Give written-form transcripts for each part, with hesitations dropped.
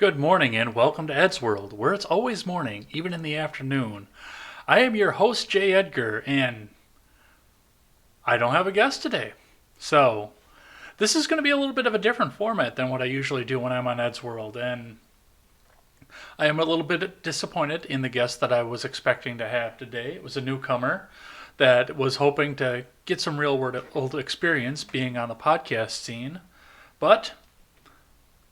Good morning and welcome to Ed's World, where it's always morning, even in the afternoon. I am your host, Jay Edgar, and I don't have a guest today. So, this is going to be a little bit of a different format than what I usually do when I'm on Ed's World, and I am a little bit disappointed in the guest that I was expecting to have today. It was a newcomer that was hoping to get some real world experience being on the podcast scene, but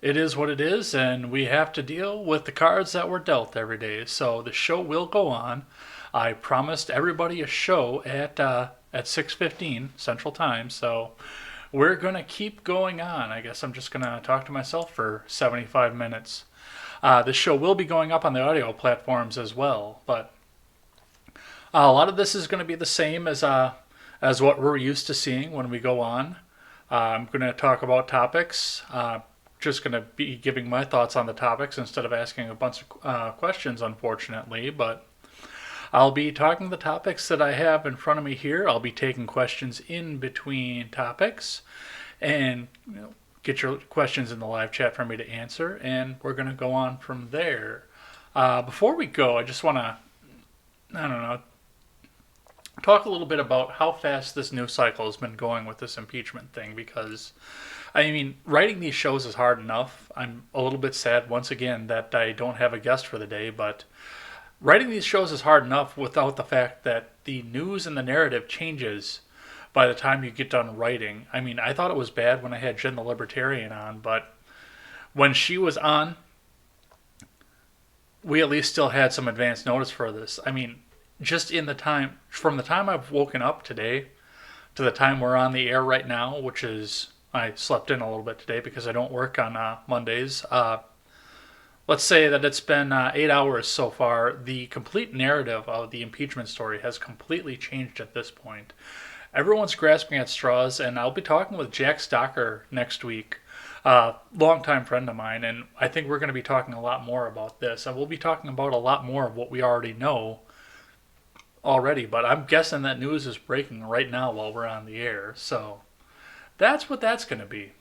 it is what it is, and we have to deal with the cards that were dealt every day. So the show will go on. I promised everybody a show at 6:15 Central Time, so we're gonna keep going on. I guess I'm just gonna talk to myself for 75 minutes. The show will be going up on the audio platforms as well, but a lot of this is going to be the same as what we're used to seeing when we go on. I'm going to talk about topics. Just going to be giving my thoughts on the topics instead of asking a bunch of questions, unfortunately. But I'll be talking the topics that I have in front of me here. I'll be taking questions in between topics, and get your questions in the live chat for me to answer. And we're going to go on from there. Before we go, I just want to, I don't know, talk a little bit about how fast this news cycle has been going with this impeachment thing, because I mean, writing these shows is hard enough. I'm a little bit sad once again that I don't have a guest for the day, but writing these shows is hard enough without the fact that the news and the narrative changes by the time you get done writing. I mean, I thought it was bad when I had Jen the Libertarian on, but when she was on, we at least still had some advance notice for this. I mean, just in the time, from the time I've woken up today to the time we're on the air right now, which is, I slept in a little bit today because I don't work on Mondays. Let's say that it's been 8 hours so far. The complete narrative of the impeachment story has completely changed at this point. Everyone's grasping at straws, and I'll be talking with Jack Stocker next week, longtime friend of mine, and I think we're going to be talking a lot more about this, and we'll be talking about a lot more of what we already know already, but I'm guessing that news is breaking right now while we're on the air, so that's what that's going to be.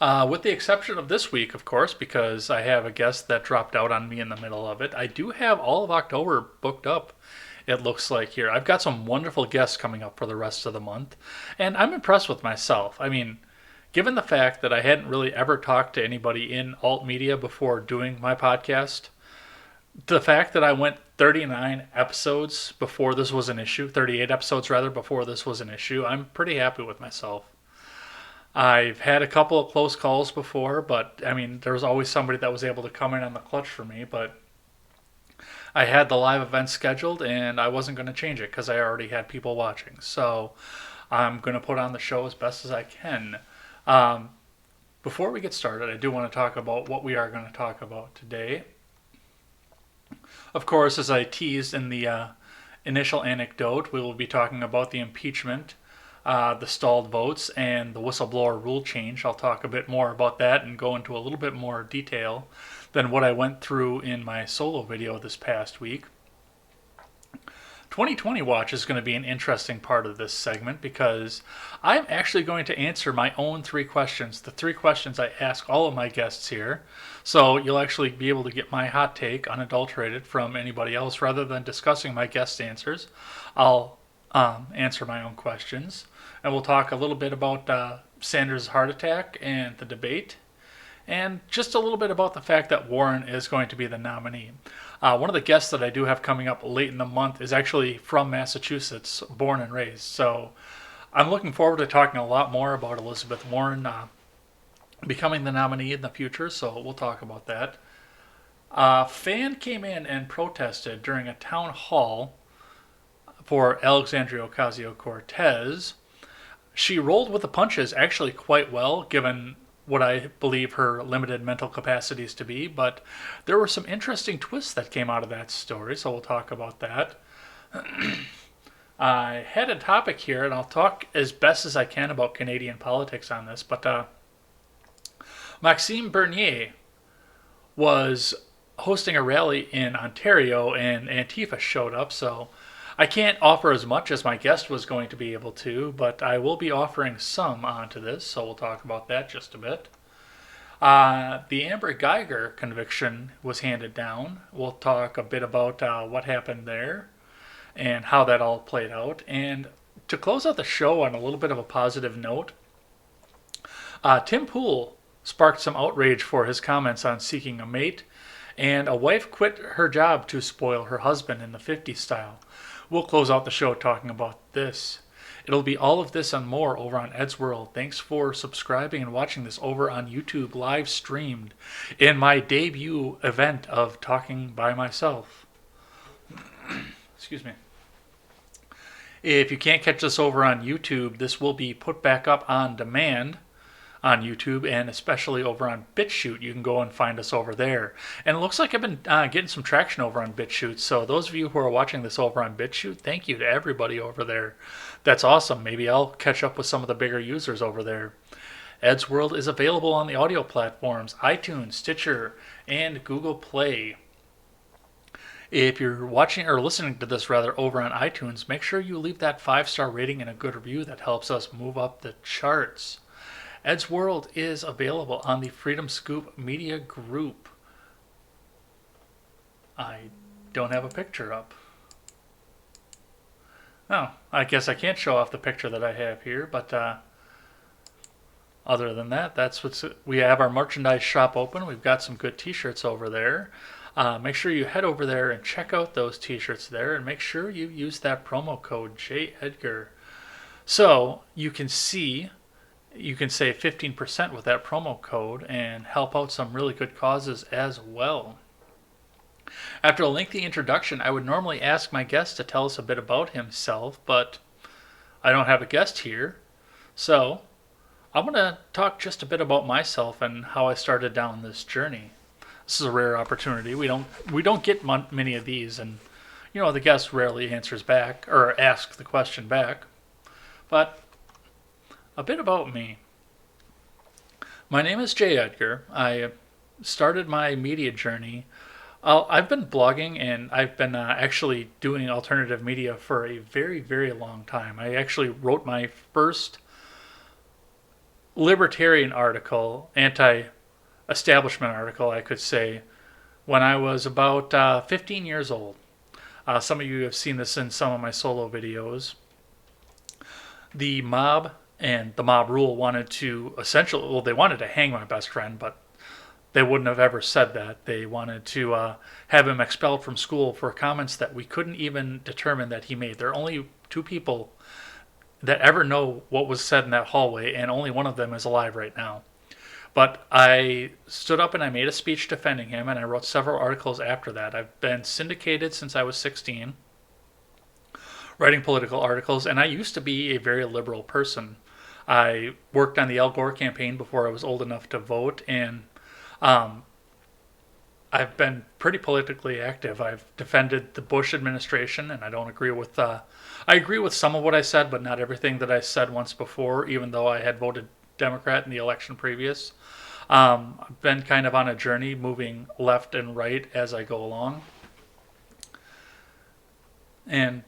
With the exception of this week, of course, because I have a guest that dropped out on me in the middle of it, I do have all of October booked up, it looks like here. I've got some wonderful guests coming up for the rest of the month, and I'm impressed with myself. I mean, given the fact that I hadn't really ever talked to anybody in alt media before doing my podcast, the fact that I went 39 episodes before this was an issue, 38 episodes rather, before this was an issue, I'm pretty happy with myself. I've had a couple of close calls before, but I mean, there was always somebody that was able to come in on the clutch for me, but I had the live event scheduled and I wasn't going to change it because I already had people watching. So I'm going to put on the show as best as I can. Before we get started, I do want to talk about what we are going to talk about today. Of course, as I teased in the initial anecdote, we will be talking about the impeachment, the stalled votes, and the whistleblower rule change. I'll talk a bit more about that and go into a little bit more detail than what I went through in my solo video this past week. 2020 Watch is going to be an interesting part of this segment because I'm actually going to answer my own 3 questions, the 3 questions I ask all of my guests here. So you'll actually be able to get my hot take unadulterated from anybody else rather than discussing my guest answers. I'll answer my own questions, and we'll talk a little bit about Sanders' heart attack and the debate, and just a little bit about the fact that Warren is going to be the nominee. One of the guests that I do have coming up late in the month is actually from Massachusetts, born and raised. So I'm looking forward to talking a lot more about Elizabeth Warren becoming the nominee in the future, so we'll talk about that. A fan came in and protested during a town hall for Alexandria Ocasio-Cortez. She rolled with the punches actually quite well, given what I believe her limited mental capacities to be, but there were some interesting twists that came out of that story, so we'll talk about that. I had a topic here, and I'll talk as best as I can about Canadian politics on this, but Maxime Bernier was hosting a rally in Ontario, and Antifa showed up, so I can't offer as much as my guest was going to be able to, but I will be offering some onto this, so we'll talk about that just a bit. The Amber Geiger conviction was handed down. We'll talk a bit about what happened there and how that all played out. And to close out the show on a little bit of a positive note, Tim Pool sparked some outrage for his comments on seeking a mate, and a wife quit her job to spoil her husband in the 50s style. We'll close out the show talking about this. It'll be all of this and more over on Ed's World. Thanks for subscribing and watching this over on YouTube live streamed in my debut event of talking by myself. Excuse me. If you can't catch this over on YouTube, this will be put back up on demand on YouTube and especially over on BitChute. You can go and find us over there. And it looks like I've been getting some traction over on BitChute. So those of you who are watching this over on BitChute, thank you to everybody over there. That's awesome. Maybe I'll catch up with some of the bigger users over there. Ed's World is available on the audio platforms iTunes, Stitcher, and Google Play. If you're watching or listening to this rather over on iTunes, make sure you leave that 5-star rating and a good review. That helps us move up the charts. Ed's World is available on the Freedom Scoop Media Group. I don't have a picture up. Oh, I guess I can't show off the picture that I have here, but other than that, we have our merchandise shop open. We've got some good t-shirts over there. Make sure you head over there and check out those t-shirts there, and make sure you use that promo code JEdgar. So you can save 15% with that promo code and help out some really good causes as well. After a lengthy introduction, I would normally ask my guest to tell us a bit about himself, but I don't have a guest here. So I'm going to talk just a bit about myself and how I started down this journey. This is a rare opportunity. We don't get many of these, and the guest rarely answers back or asks the question back. But a bit about me. My name is JEdgar. I started my media journey. I've been blogging and I've been actually doing alternative media for a very, very long time. I actually wrote my first libertarian article, anti-establishment article, I could say, when I was about 15 years old. Some of you have seen this in some of my solo videos. The mob and the mob rule wanted to they wanted to hang my best friend, but they wouldn't have ever said that. They wanted to have him expelled from school for comments that we couldn't even determine that he made. There are only 2 people that ever know what was said in that hallway, and only one of them is alive right now. But I stood up and I made a speech defending him, and I wrote several articles after that. I've been syndicated since I was 16, writing political articles, and I used to be a very liberal person. I worked on the Al Gore campaign before I was old enough to vote, and I've been pretty politically active. I've defended the Bush administration, and I don't agree with. I agree with some of what I said, but not everything that I said once before, even though I had voted Democrat in the election previous. I've been kind of on a journey, moving left and right as I go along, and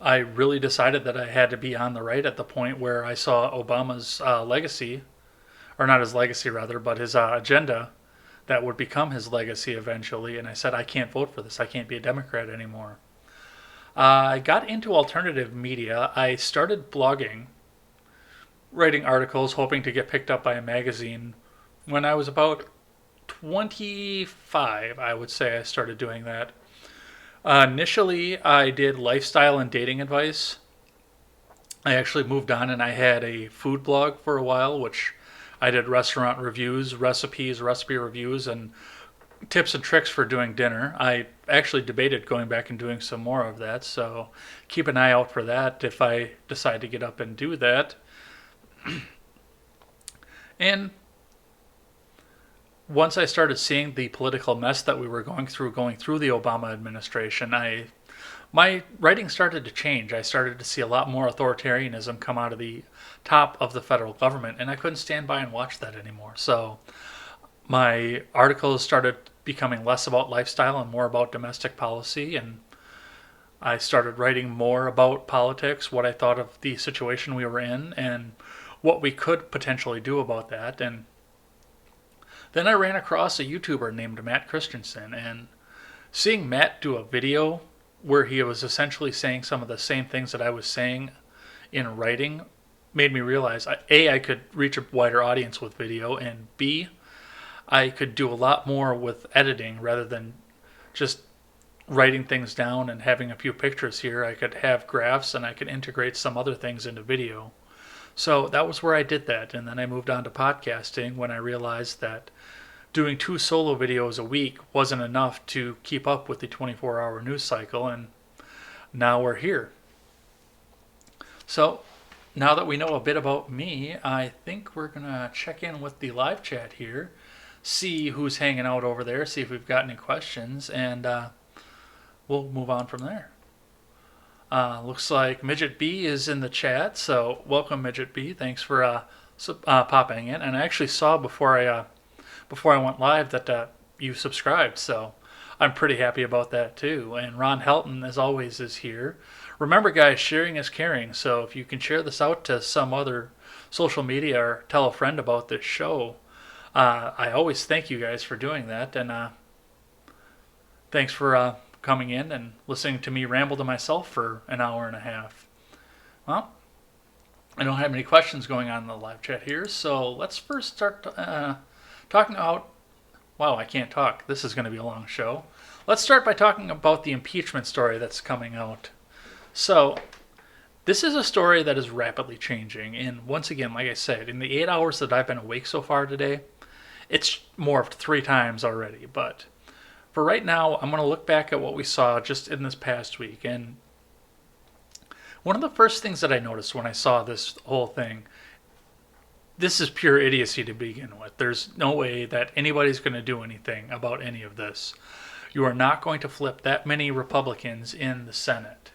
I really decided that I had to be on the right at the point where I saw Obama's legacy, or not his legacy rather, but his agenda that would become his legacy eventually. And I said, I can't vote for this. I can't be a Democrat anymore. I got into alternative media. I started blogging, writing articles, hoping to get picked up by a magazine. When I was about 25, I would say I started doing that. Initially, I did lifestyle and dating advice. I actually moved on and I had a food blog for a while, which I did restaurant reviews, recipe reviews, and tips and tricks for doing dinner. I actually debated going back and doing some more of that, so keep an eye out for that if I decide to get up and do that. And once I started seeing the political mess that we were going through the Obama administration, my writing started to change. I started to see a lot more authoritarianism come out of the top of the federal government, and I couldn't stand by and watch that anymore. So my articles started becoming less about lifestyle and more about domestic policy, and I started writing more about politics, what I thought of the situation we were in, and what we could potentially do about that. And Then I ran across a YouTuber named Matt Christensen, and seeing Matt do a video where he was essentially saying some of the same things that I was saying in writing made me realize A, I could reach a wider audience with video, and B, I could do a lot more with editing rather than just writing things down and having a few pictures here. I could have graphs and I could integrate some other things into video. So that was where I did that. And then I moved on to podcasting when I realized that doing 2 solo videos a week wasn't enough to keep up with the 24-hour news cycle. And now we're here. So now that we know a bit about me, I think we're going to check in with the live chat here, see who's hanging out over there, see if we've got any questions, and we'll move on from there. Looks like Midget B is in the chat, so welcome Midget B. Thanks for popping in. And I actually saw before I went live that you subscribed, so I'm pretty happy about that too. And Ron Helton, as always, is here. Remember, guys, sharing is caring. So if you can share this out to some other social media or tell a friend about this show, I always thank you guys for doing that. And thanks for coming in and listening to me ramble to myself for an hour and a half. Well, I don't have any questions going on in the live chat here, so let's first start talking about... Wow, I can't talk. This is going to be a long show. Let's start by talking about the impeachment story that's coming out. So, this is a story that is rapidly changing, and once again, like I said, in the 8 hours that I've been awake so far today, it's morphed 3 times already, but for right now, I'm going to look back at what we saw just in this past week. And one of the first things that I noticed when I saw this whole thing, this is pure idiocy to begin with. There's no way that anybody's going to do anything about any of this. You are not going to flip that many Republicans in the Senate.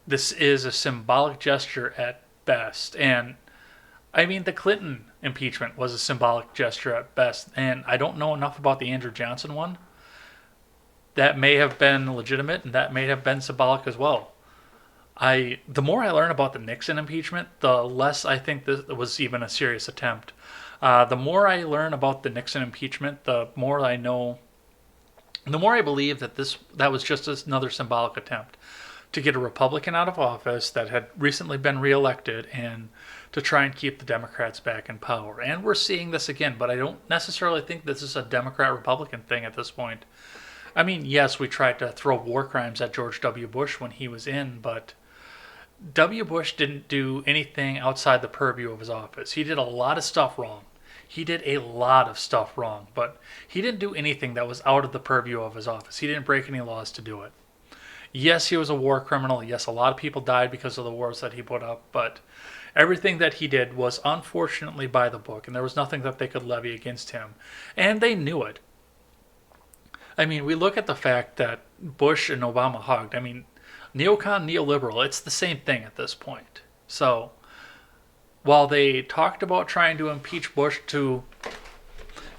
This is a symbolic gesture at best. And I mean, the Clinton impeachment was a symbolic gesture at best. And I don't know enough about the Andrew Johnson one. That may have been legitimate, and that may have been symbolic as well. The more I learn about the Nixon impeachment, the less I think this was even a serious attempt. The more I learn about the Nixon impeachment, the more I know, the more I believe that that was just another symbolic attempt to get a Republican out of office that had recently been reelected and to try and keep the Democrats back in power. And we're seeing this again, but I don't necessarily think this is a Democrat-Republican thing at this point. I mean, yes, we tried to throw war crimes at George W. Bush when he was in, but W. Bush didn't do anything outside the purview of his office. He did a lot of stuff wrong. But he didn't do anything that was out of the purview of his office. He didn't break any laws to do it. Yes, he was a war criminal. Yes, a lot of people died because of the wars that he put up, but everything that he did was unfortunately by the book, and there was nothing that they could levy against him. And they knew it. I mean, we look at the fact that Bush and Obama hugged. I mean, neocon, neoliberal, it's the same thing at this point. So, while they talked about trying to impeach Bush to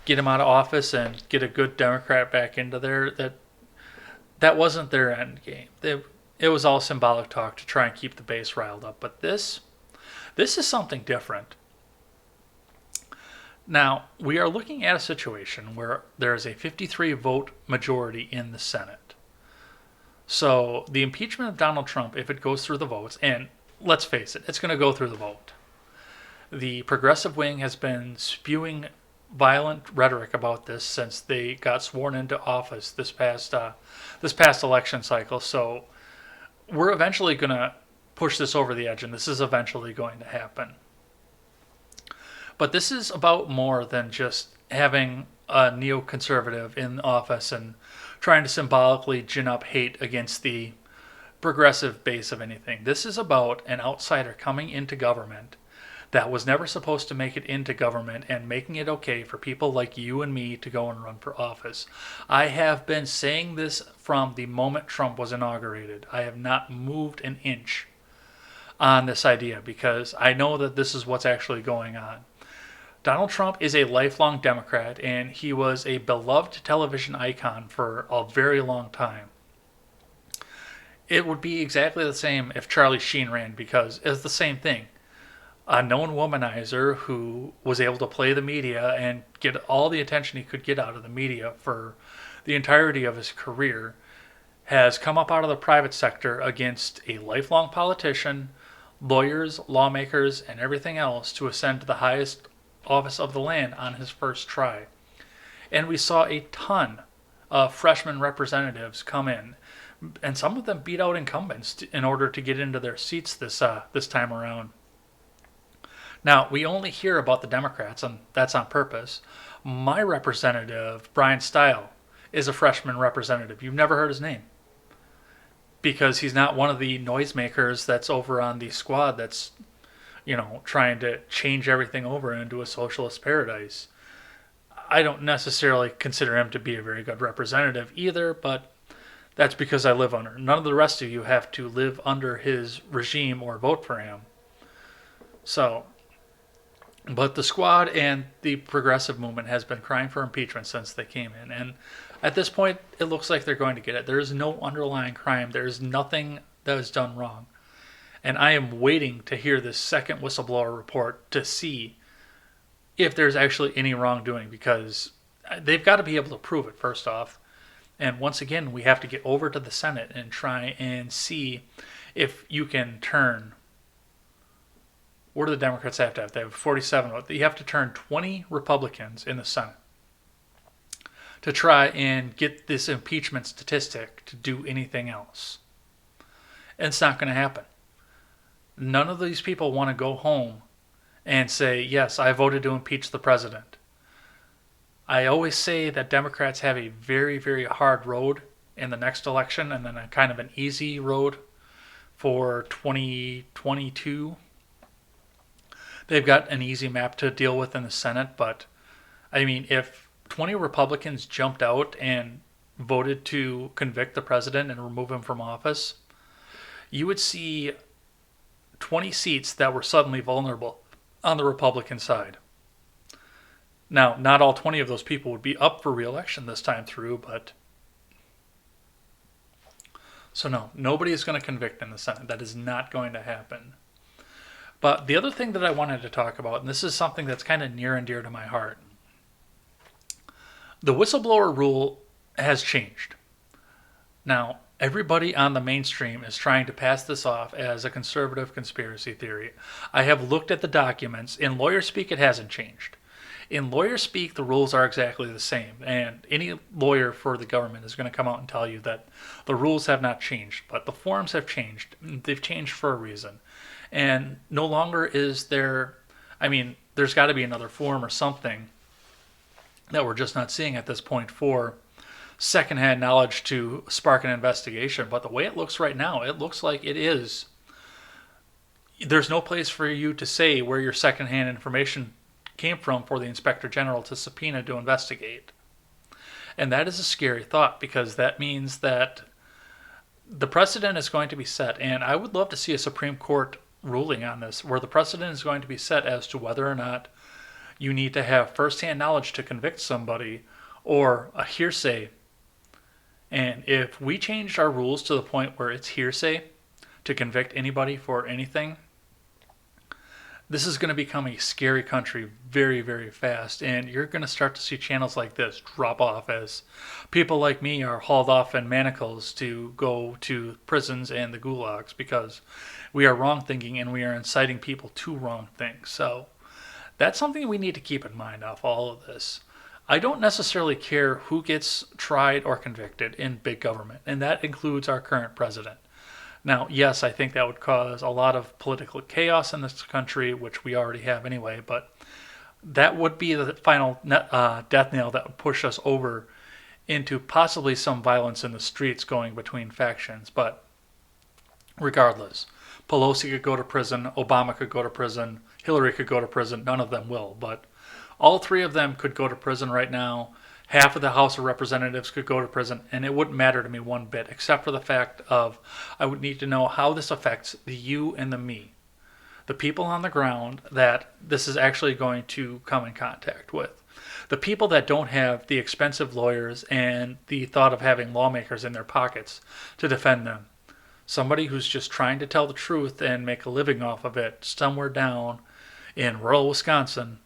get him out of office and get a good Democrat back into there, that wasn't their end game. It was all symbolic talk to try and keep the base riled up. But this is something different. Now, we are looking at a situation where there is a 53-vote majority in the Senate. So the impeachment of Donald Trump, if it goes through the votes, and let's face it, it's going to go through the vote. The progressive wing has been spewing violent rhetoric about this since they got sworn into office this past election cycle. So we're eventually going to push this over the edge, and this is eventually going to happen. But this is about more than just having a neoconservative in office and trying to symbolically gin up hate against the progressive base of anything. This is about an outsider coming into government that was never supposed to make it into government and making it okay for people like you and me to go and run for office. I have been saying this from the moment Trump was inaugurated. I have not moved an inch on this idea because I know that this is what's actually going on. Donald Trump is a lifelong Democrat, and he was a beloved television icon for a very long time. It would be exactly the same if Charlie Sheen ran because it's the same thing. a known womanizer who was able to play the media and get all the attention he could get out of the media for the entirety of his career, has come up out of the private sector against a lifelong politician, lawyers, lawmakers, and everything else to ascend to the highest office of the land on his first try. And we saw a ton of freshman representatives come in, and some of them beat out incumbents in order to get into their seats this time around. Now, we only hear about the Democrats, and that's on purpose. My representative, Brian Stile, is a freshman representative. You've never heard his name because he's not one of the noisemakers that's over on the squad that's, trying to change everything over into a socialist paradise. I don't necessarily consider him to be a very good representative either, but that's because I live under. None of the rest of you have to live under his regime or vote for him. So, but the squad and the progressive movement has been crying for impeachment since they came in. And at this point, it looks like they're going to get it. There is no underlying crime. There is nothing that was done wrong. And I am waiting to hear this second whistleblower report to see if there's actually any wrongdoing, because they've got to be able to prove it, first off. And once again, we have to get over to the Senate and try and see if you can turn. What do the Democrats have to have? They have 47 votes. You have to turn 20 Republicans in the Senate to try and get this impeachment statistic to do anything else. And it's not going to happen. None of these people want to go home and say, yes, I voted to impeach the president. I always say that Democrats have a very, very hard road in the next election, and then a kind of an easy road for 2022. They've got an easy map to deal with in the Senate, but I mean, if 20 Republicans jumped out and voted to convict the president and remove him from office, you would see 20 seats that were suddenly vulnerable on the Republican side. Now, not all 20 of those people would be up for re-election this time through, but so no, nobody is going to convict in the Senate. That is not going to happen. But the other thing that I wanted to talk about, and this is something that's kind of near and dear to my heart, the whistleblower rule has changed. Now, everybody on the mainstream is trying to pass this off as a conservative conspiracy theory. I have looked at the documents. In lawyer speak, it hasn't changed. In lawyer speak, the rules are exactly the same. And any lawyer for the government is going to come out and tell you that the rules have not changed. But the forms have changed. They've changed for a reason. And no longer is there, there's got to be another form or something that we're just not seeing at this point for secondhand knowledge to spark an investigation. But the way it looks right now, it looks like it is. There's no place for you to say where your secondhand information came from for the Inspector General to subpoena to investigate. And that is a scary thought, because that means that the precedent is going to be set. And I would love to see a Supreme Court ruling on this, where the precedent is going to be set as to whether or not you need to have firsthand knowledge to convict somebody or a hearsay. And if we changed our rules to the point where it's hearsay to convict anybody for anything, this is going to become a scary country very, very fast. And you're going to start to see channels like this drop off as people like me are hauled off in manacles to go to prisons and the gulags, because we are wrong thinking and we are inciting people to wrong things. So that's something we need to keep in mind off all of this. I don't necessarily care who gets tried or convicted in big government, and that includes our current president. Now, yes, I think that would cause a lot of political chaos in this country, which we already have anyway, but that would be the final death nail that would push us over into possibly some violence in the streets going between factions. But regardless, Pelosi could go to prison, Obama could go to prison, Hillary could go to prison. None of them will, but all three of them could go to prison right now. Half of the House of Representatives could go to prison, and it wouldn't matter to me one bit, except for the fact of I would need to know how this affects the you and the me, the people on the ground that this is actually going to come in contact with, the people that don't have the expensive lawyers and the thought of having lawmakers in their pockets to defend them. Somebody who's just trying to tell the truth and make a living off of it somewhere down in rural Wisconsin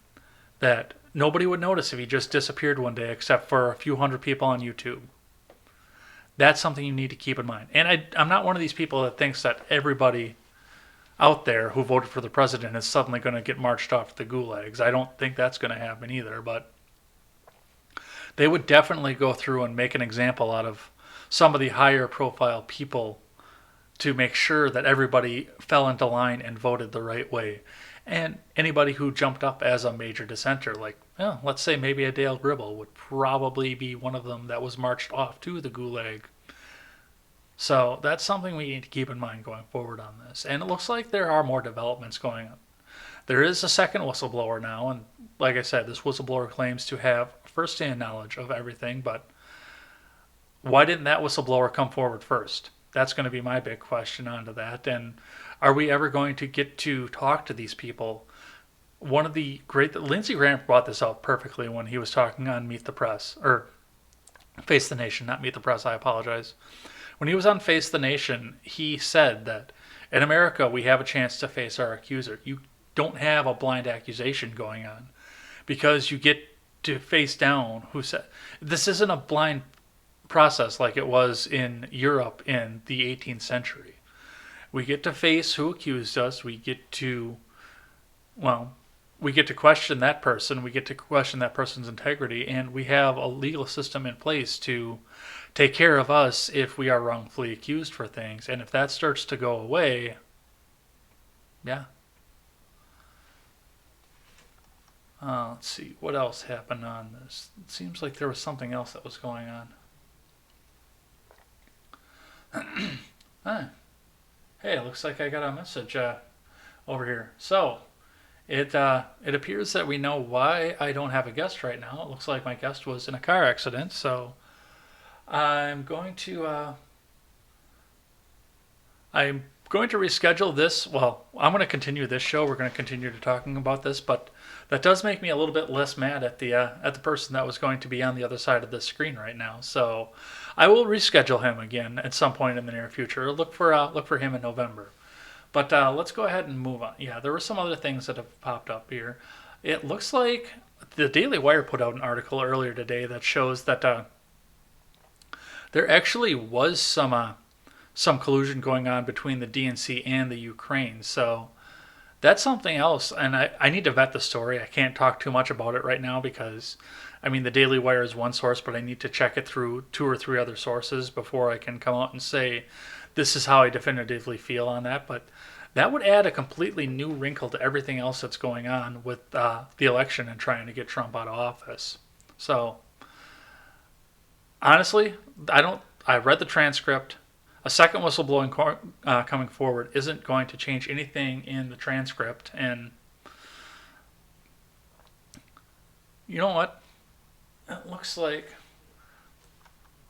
that nobody would notice if he just disappeared one day except for a few hundred people on YouTube. That's something you need to keep in mind. And I'm not one of these people that thinks that everybody out there who voted for the president is suddenly going to get marched off the gulags. I don't think that's going to happen either, but they would definitely go through and make an example out of some of the higher profile people to make sure that everybody fell into line and voted the right way. And anybody who jumped up as a major dissenter, like, well, let's say maybe a Dale Gribble, would probably be one of them that was marched off to the gulag. So that's something we need to keep in mind going forward on this. And it looks like there are more developments going on. There is a second whistleblower now, and like I said, this whistleblower claims to have first-hand knowledge of everything, but why didn't that whistleblower come forward first? That's going to be my big question onto that. And are we ever going to get to talk to these people? One of the great, Lindsey Graham brought this out perfectly when he was talking on Meet the Press, or Face the Nation, not Meet the Press, I apologize. When he was on Face the Nation, he said that in America we have a chance to face our accuser. You don't have a blind accusation going on because you get to face down who said this isn't a blind process like it was in Europe in the 18th century. We get to face who accused us. We get to question that person. We get to question that person's integrity, and we have a legal system in place to take care of us if we are wrongfully accused for things. And if that starts to go away, yeah. Let's see, what else happened on this? It seems like there was something else that was going on. Hey, it looks like I got a message over here. So, it appears that we know why I don't have a guest right now. It looks like my guest was in a car accident, so I'm going to reschedule this. Well, I'm going to continue this show. We're going to continue to talking about this, but that does make me a little bit less mad at the person that was going to be on the other side of the screen right now. So I will reschedule him again at some point in the near future. Look for him in November. But let's go ahead and move on. Yeah, there were some other things that have popped up here. It looks like the Daily Wire put out an article earlier today that shows that there actually was some collusion going on between the DNC and the Ukraine. So that's something else, and I need to vet the story. I can't talk too much about it right now because, I mean, the Daily Wire is one source, but I need to check it through 2 or 3 other sources before I can come out and say this is how I definitively feel on that. But that would add a completely new wrinkle to everything else that's going on with the election and trying to get Trump out of office. So honestly, I read the transcript. A second whistleblowing coming forward isn't going to change anything in the transcript. And you know what? It looks like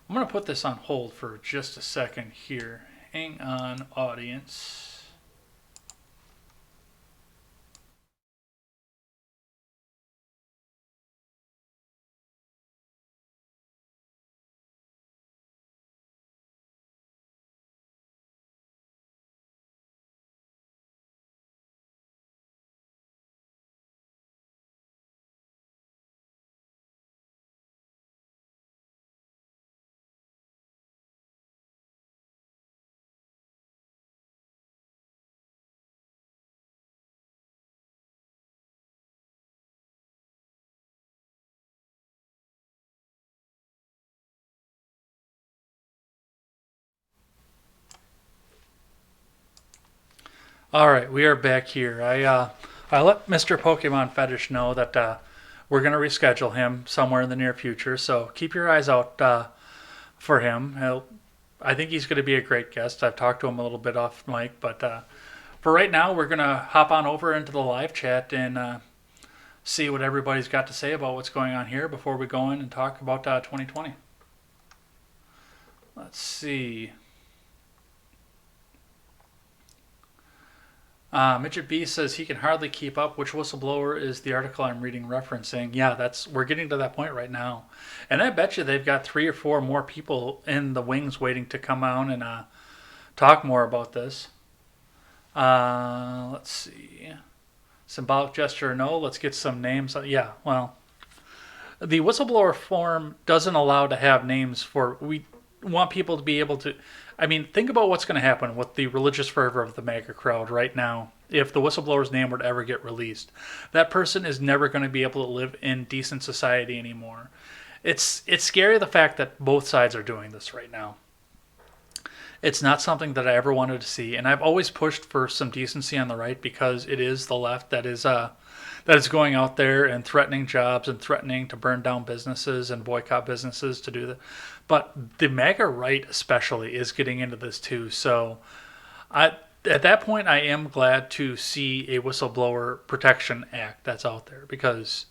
I'm going to put this on hold for just a second here. Hang on, audience. All right, we are back here. I let Mr. Pokemon Fetish know that we're going to reschedule him somewhere in the near future. So keep your eyes out for him. I think he's going to be a great guest. I've talked to him a little bit off mic, but for right now, we're going to hop on over into the live chat and see what everybody's got to say about what's going on here before we go in and talk about 2020. Let's see. Midget B says he can hardly keep up. Which whistleblower is the article I'm reading referencing? Yeah, we're getting to that point right now. And I bet you they've got 3 or 4 more people in the wings waiting to come out and talk more about this. Let's see. Symbolic gesture or no? Let's get some names. Yeah, well, the whistleblower form doesn't allow to have names for. We want people to be able to. I mean, think about what's going to happen with the religious fervor of the MAGA crowd right now. If the whistleblower's name were to ever get released, that person is never going to be able to live in decent society anymore. It's scary the fact that both sides are doing this right now. It's not something that I ever wanted to see, and I've always pushed for some decency on the right because it is the left that is going out there and threatening jobs and threatening to burn down businesses and boycott businesses to do that. But the MAGA right especially is getting into this too. So at that point, I am glad to see a whistleblower protection act that's out there because,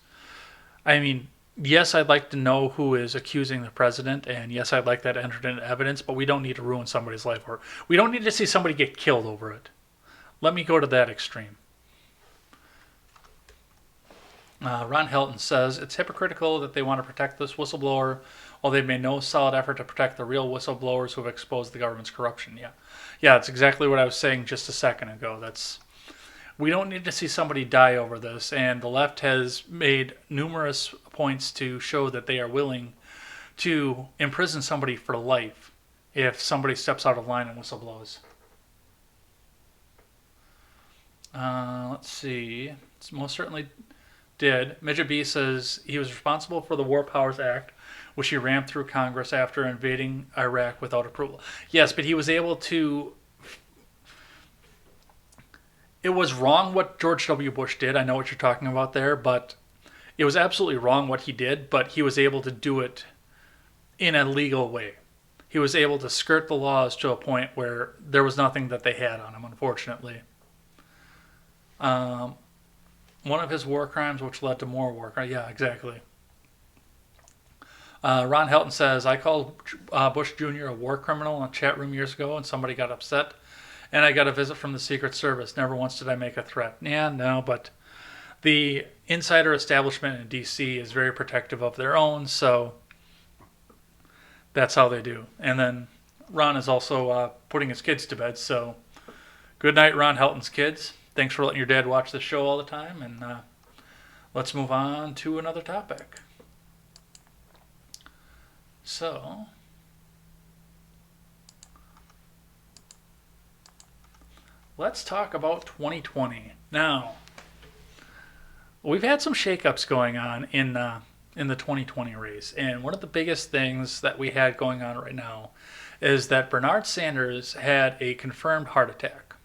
I mean, yes, I'd like to know who is accusing the president, and yes, I'd like that entered into evidence, but we don't need to ruin somebody's life, or we don't need to see somebody get killed over it. Let me go to that extreme. Ron Helton says it's hypocritical that they want to protect this whistleblower while they've made no solid effort to protect the real whistleblowers who have exposed the government's corruption. Yeah, that's exactly what I was saying just a second ago. We don't need to see somebody die over this, and the left has made numerous points to show that they are willing to imprison somebody for life if somebody steps out of line and whistleblows. Let's see. It's most certainly did. Midget B says he was responsible for the War Powers Act, which he rammed through Congress after invading Iraq without approval. Yes, but he was able to. It was wrong what George W. Bush did. I know what you're talking about there, but it was absolutely wrong what he did, but he was able to do it in a legal way. He was able to skirt the laws to a point where there was nothing that they had on him, unfortunately. One of his war crimes, which led to more war crimes. Yeah, exactly. Ron Helton says, I called Bush Jr. a war criminal in a chat room years ago, and somebody got upset. And I got a visit from the Secret Service. Never once did I make a threat. Yeah, no, but the insider establishment in D.C. is very protective of their own, so that's how they do. And then Ron is also putting his kids to bed, so good night, Ron Helton's kids. Thanks for letting your dad watch this show all the time, and let's move on to another topic. So, let's talk about 2020. Now, we've had some shakeups going on in the 2020 race, and one of the biggest things that we had going on right now is that Bernard Sanders had a confirmed heart attack.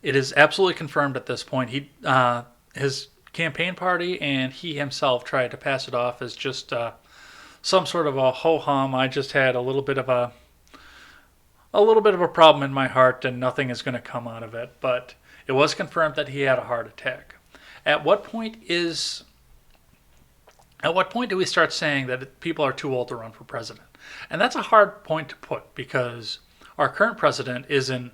It is absolutely confirmed at this point. His campaign party and he himself tried to pass it off as just some sort of a ho-hum. I just had a little bit of a problem in my heart, and nothing is going to come out of it. But it was confirmed that he had a heart attack. At what point do we start saying that people are too old to run for president? And that's a hard point to put because our current president is in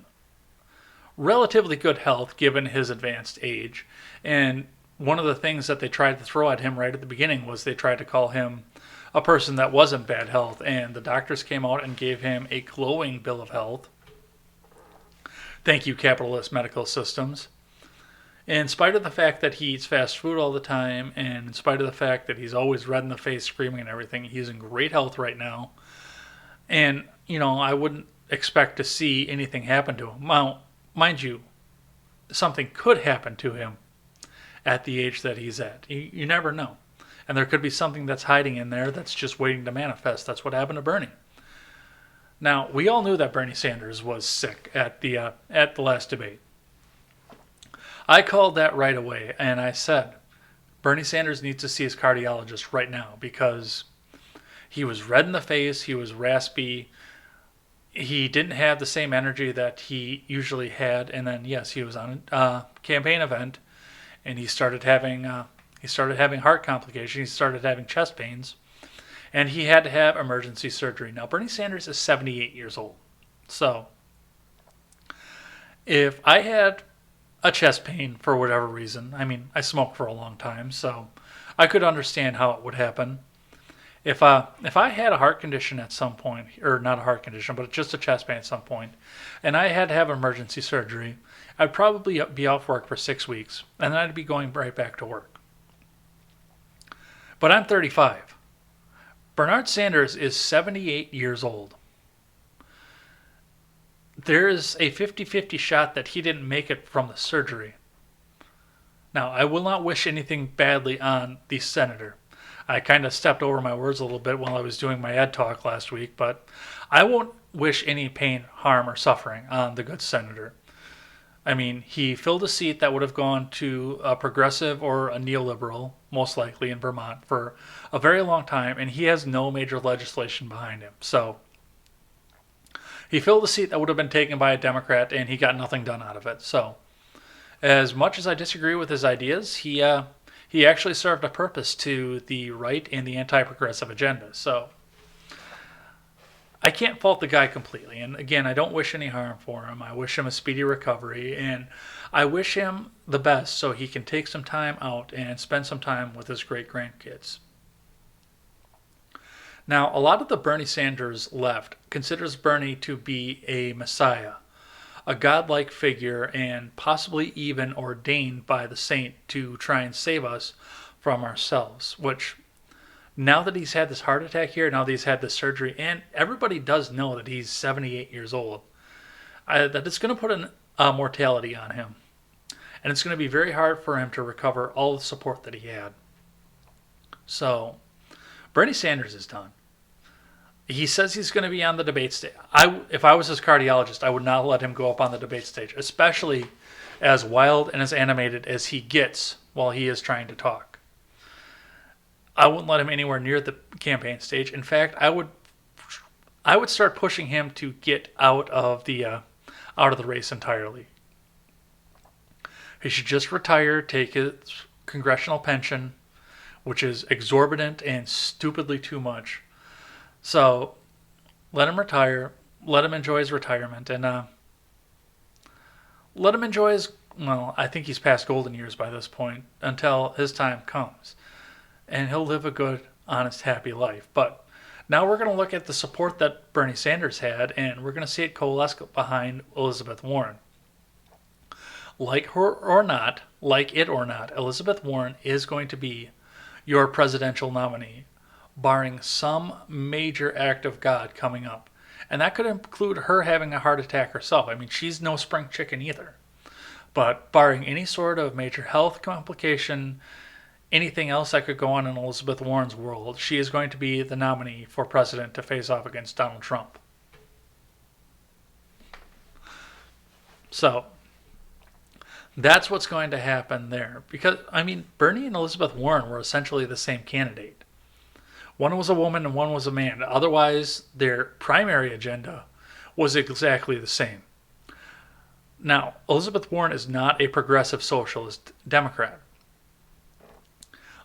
relatively good health given his advanced age. And one of the things that they tried to throw at him right at the beginning was they tried to call him a person that was in bad health. And the doctors came out and gave him a glowing bill of health. Thank you, capitalist medical systems. In spite of the fact that he eats fast food all the time, and in spite of the fact that he's always red in the face, screaming and everything, he's in great health right now. And, I wouldn't expect to see anything happen to him. Now, mind you, something could happen to him at the age that he's at. You never know. And there could be something that's hiding in there that's just waiting to manifest. That's what happened to Bernie. Now, we all knew that Bernie Sanders was sick at the last debate. I called that right away, and I said, Bernie Sanders needs to see his cardiologist right now because he was red in the face, he was raspy, he didn't have the same energy that he usually had, and then yes, he was on a campaign event, and he started having heart complications, he started having chest pains, and he had to have emergency surgery. Now, Bernie Sanders is 78 years old, so if I had a chest pain for whatever reason, I mean, I smoked for a long time, so I could understand how it would happen. If I had a heart condition at some point, or not a heart condition, but just a chest pain at some point, and I had to have emergency surgery, I'd probably be off work for 6 weeks, and then I'd be going right back to work. But I'm 35. Bernard Sanders is 78 years old. There is a 50-50 shot that he didn't make it from the surgery. Now, I will not wish anything badly on the senator. I kind of stepped over my words a little bit while I was doing my ed talk last week, but I won't wish any pain, harm, or suffering on the good senator. I mean, he filled a seat that would have gone to a progressive or a neoliberal, most likely in Vermont, for a very long time, and he has no major legislation behind him. So he filled a seat that would have been taken by a Democrat, and he got nothing done out of it. So as much as I disagree with his ideas, he actually served a purpose to the right and the anti-progressive agenda. So I can't fault the guy completely. And again, I don't wish any harm for him. I wish him a speedy recovery, and I wish him the best so he can take some time out and spend some time with his great-grandkids. Now, a lot of the Bernie Sanders left considers Bernie to be a messiah, a godlike figure, and possibly even ordained by the saint to try and save us from ourselves, which now that he's had this heart attack here, now that he's had this surgery, and everybody does know that he's 78 years old, that it's going to put a mortality on him. And it's going to be very hard for him to recover all the support that he had. So, Bernie Sanders is done. He says he's going to be on the debate stage. If I was his cardiologist, I would not let him go up on the debate stage, especially as wild and as animated as he gets while he is trying to talk. I wouldn't let him anywhere near the campaign stage. In fact, I would start pushing him to get out of the race entirely. He should just retire, take his congressional pension, which is exorbitant and stupidly too much. So let him retire, let him enjoy his retirement, and let him enjoy his, well, I think he's past golden years by this point, until his time comes. And he'll live a good, honest, happy life. But now we're going to look at the support that Bernie Sanders had, and we're going to see it coalesce behind Elizabeth Warren. Like her or not, like it or not, Elizabeth Warren is going to be your presidential nominee, barring some major act of God coming up. And that could include her having a heart attack herself. I mean, she's no spring chicken either. But barring any sort of major health complication, anything else that could go on in Elizabeth Warren's world, she is going to be the nominee for president to face off against Donald Trump. So that's what's going to happen there. Because, I mean, Bernie and Elizabeth Warren were essentially the same candidate. One was a woman and one was a man. Otherwise, their primary agenda was exactly the same. Now, Elizabeth Warren is not a progressive socialist Democrat.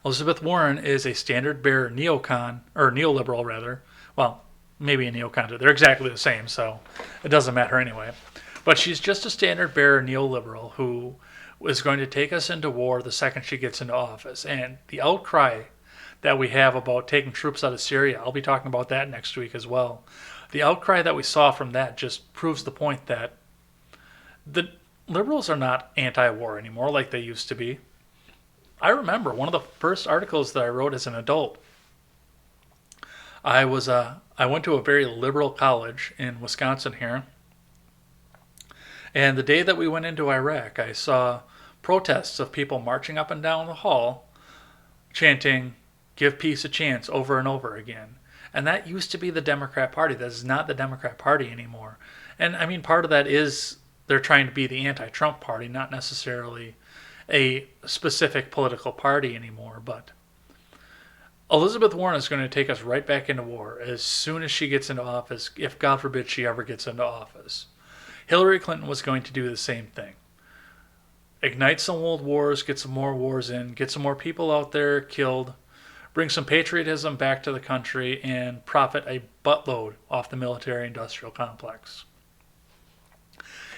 Elizabeth Warren is a standard-bearer neocon, or neoliberal rather. Well, maybe a neocon. They're exactly the same, so it doesn't matter anyway. But she's just a standard-bearer neoliberal who is going to take us into war the second she gets into office. And the outcry that we have about taking troops out of Syria, I'll be talking about that next week as well. The outcry that we saw from that just proves the point that the liberals are not anti-war anymore like they used to be. I remember one of the first articles that I wrote as an adult. I went to a very liberal college in Wisconsin here. And the day that we went into Iraq, I saw protests of people marching up and down the hall chanting, "Give peace a chance," over and over again. And that used to be the Democrat Party. That is not the Democrat Party anymore. And I mean, part of that is they're trying to be the anti-Trump party, not necessarily a specific political party anymore. But Elizabeth Warren is going to take us right back into war as soon as she gets into office, if God forbid she ever gets into office. Hillary Clinton was going to do the same thing. Ignite some old wars, get some more wars in, get some more people out there killed, bring some patriotism back to the country, and profit a buttload off the military-industrial complex.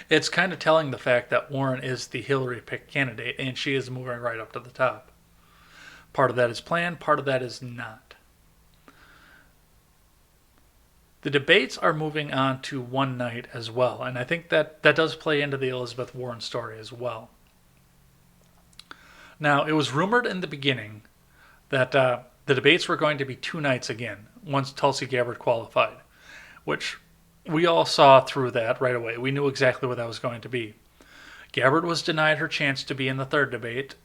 It's kind of telling the fact that Warren is the Hillary-picked candidate, and she is moving right up to the top. Part of that is planned, part of that is not. The debates are moving on to one night as well, and I think that does play into the Elizabeth Warren story as well. Now, it was rumored in the beginning that the debates were going to be 2 nights again once Tulsi Gabbard qualified, which we all saw through that right away. We knew exactly what that was going to be. Gabbard was denied her chance to be in the third debate,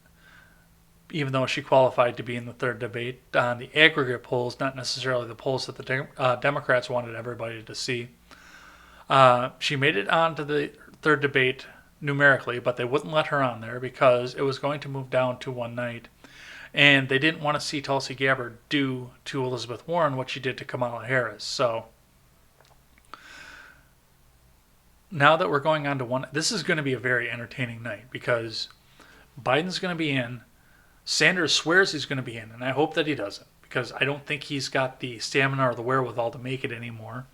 even though she qualified to be in the third debate on the aggregate polls, not necessarily the polls that the Democrats wanted everybody to see. She made it on to the third debate numerically, but they wouldn't let her on there because it was going to move down to one night. And they didn't want to see Tulsi Gabbard do to Elizabeth Warren what she did to Kamala Harris. So now that we're going on to one, this is going to be a very entertaining night because Biden's going to be in. Sanders swears he's going to be in, and I hope that he doesn't because I don't think he's got the stamina or the wherewithal to make it anymore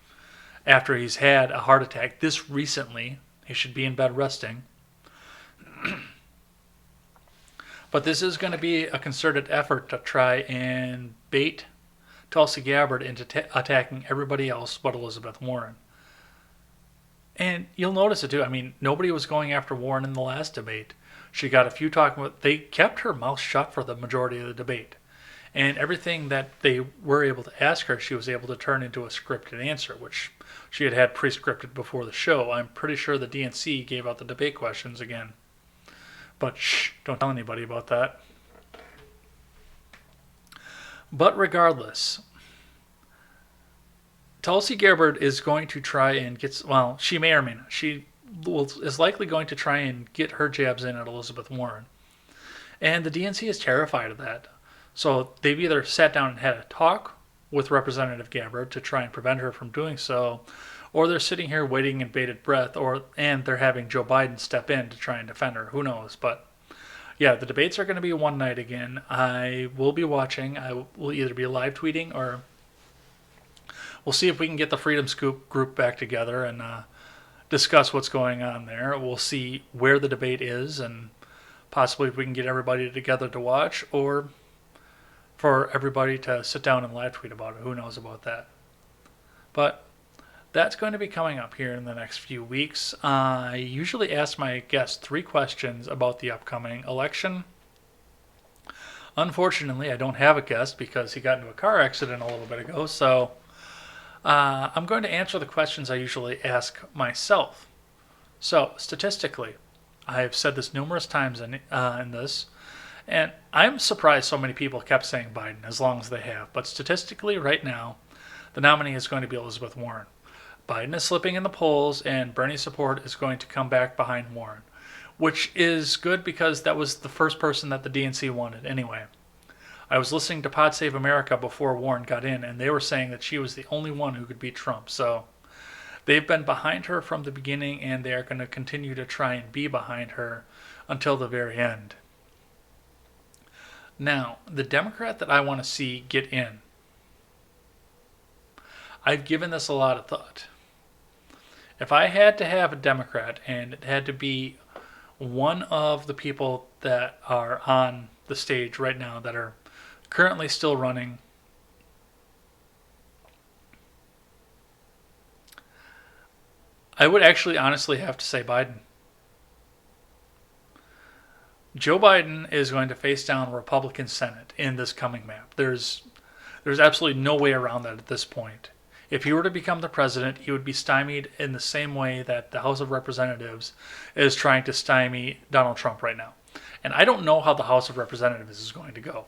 after he's had a heart attack this recently. He should be in bed resting. But this is going to be a concerted effort to try and bait Tulsi Gabbard into attacking everybody else but Elizabeth Warren. And you'll notice it too. I mean, nobody was going after Warren in the last debate. She got a few talking about. They kept her mouth shut for the majority of the debate. And everything that they were able to ask her, she was able to turn into a scripted answer, which she had pre-scripted before the show. I'm pretty sure the DNC gave out the debate questions again. But shh, don't tell anybody about that. But regardless, Tulsi Gabbard is going to try and get, well, she may or may not. She is likely going to try and get her jabs in at Elizabeth Warren. And the DNC is terrified of that. So they've either sat down and had a talk with Representative Gabbard to try and prevent her from doing so, or they're sitting here waiting in bated breath, and they're having Joe Biden step in to try and defend her. Who knows? But yeah, the debates are going to be one night again. I will be watching. I will either be live tweeting or we'll see if we can get the Freedom Scoop group back together and discuss what's going on there. We'll see where the debate is and possibly if we can get everybody together to watch or for everybody to sit down and live tweet about it. Who knows about that? But that's going to be coming up here in the next few weeks. I usually ask my guests 3 questions about the upcoming election. Unfortunately, I don't have a guest because he got into a car accident a little bit ago, so I'm going to answer the questions I usually ask myself. So, statistically, I've said this numerous times in this, and I'm surprised so many people kept saying Biden as long as they have. But statistically, right now, the nominee is going to be Elizabeth Warren. Biden is slipping in the polls, and Bernie's support is going to come back behind Warren, which is good because that was the first person that the DNC wanted anyway. I was listening to Pod Save America before Warren got in, and they were saying that she was the only one who could beat Trump. So they've been behind her from the beginning, and they are going to continue to try and be behind her until the very end. Now, the Democrat that I want to see get in, I've given this a lot of thought. If I had to have a Democrat, and it had to be one of the people that are on the stage right now that are currently still running, I would actually honestly have to say Biden. Joe Biden is going to face down a Republican Senate in this coming map. There's absolutely no way around that at this point. If he were to become the president, he would be stymied in the same way that the House of Representatives is trying to stymie Donald Trump right now. And I don't know how the House of Representatives is going to go.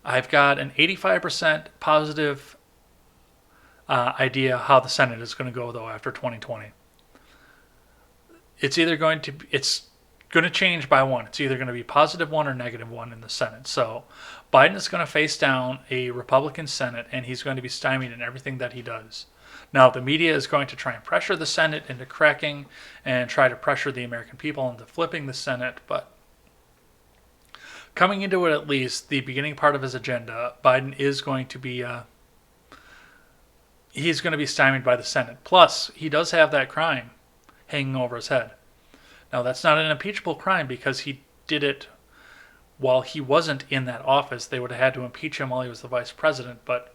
I've got an 85% positive idea how the Senate is going to go, though, after 2020. It's going to change by one. It's either going to be +1 or -1 in the Senate. So Biden is going to face down a Republican Senate, and he's going to be stymied in everything that he does. Now, the media is going to try and pressure the Senate into cracking and try to pressure the American people into flipping the Senate, but coming into it, at least, the beginning part of his agenda, Biden is going to be he's going to be stymied by the Senate. Plus, he does have that crime hanging over his head. Now, that's not an impeachable crime because he did it while he wasn't in that office. They would have had to impeach him while he was the vice president, but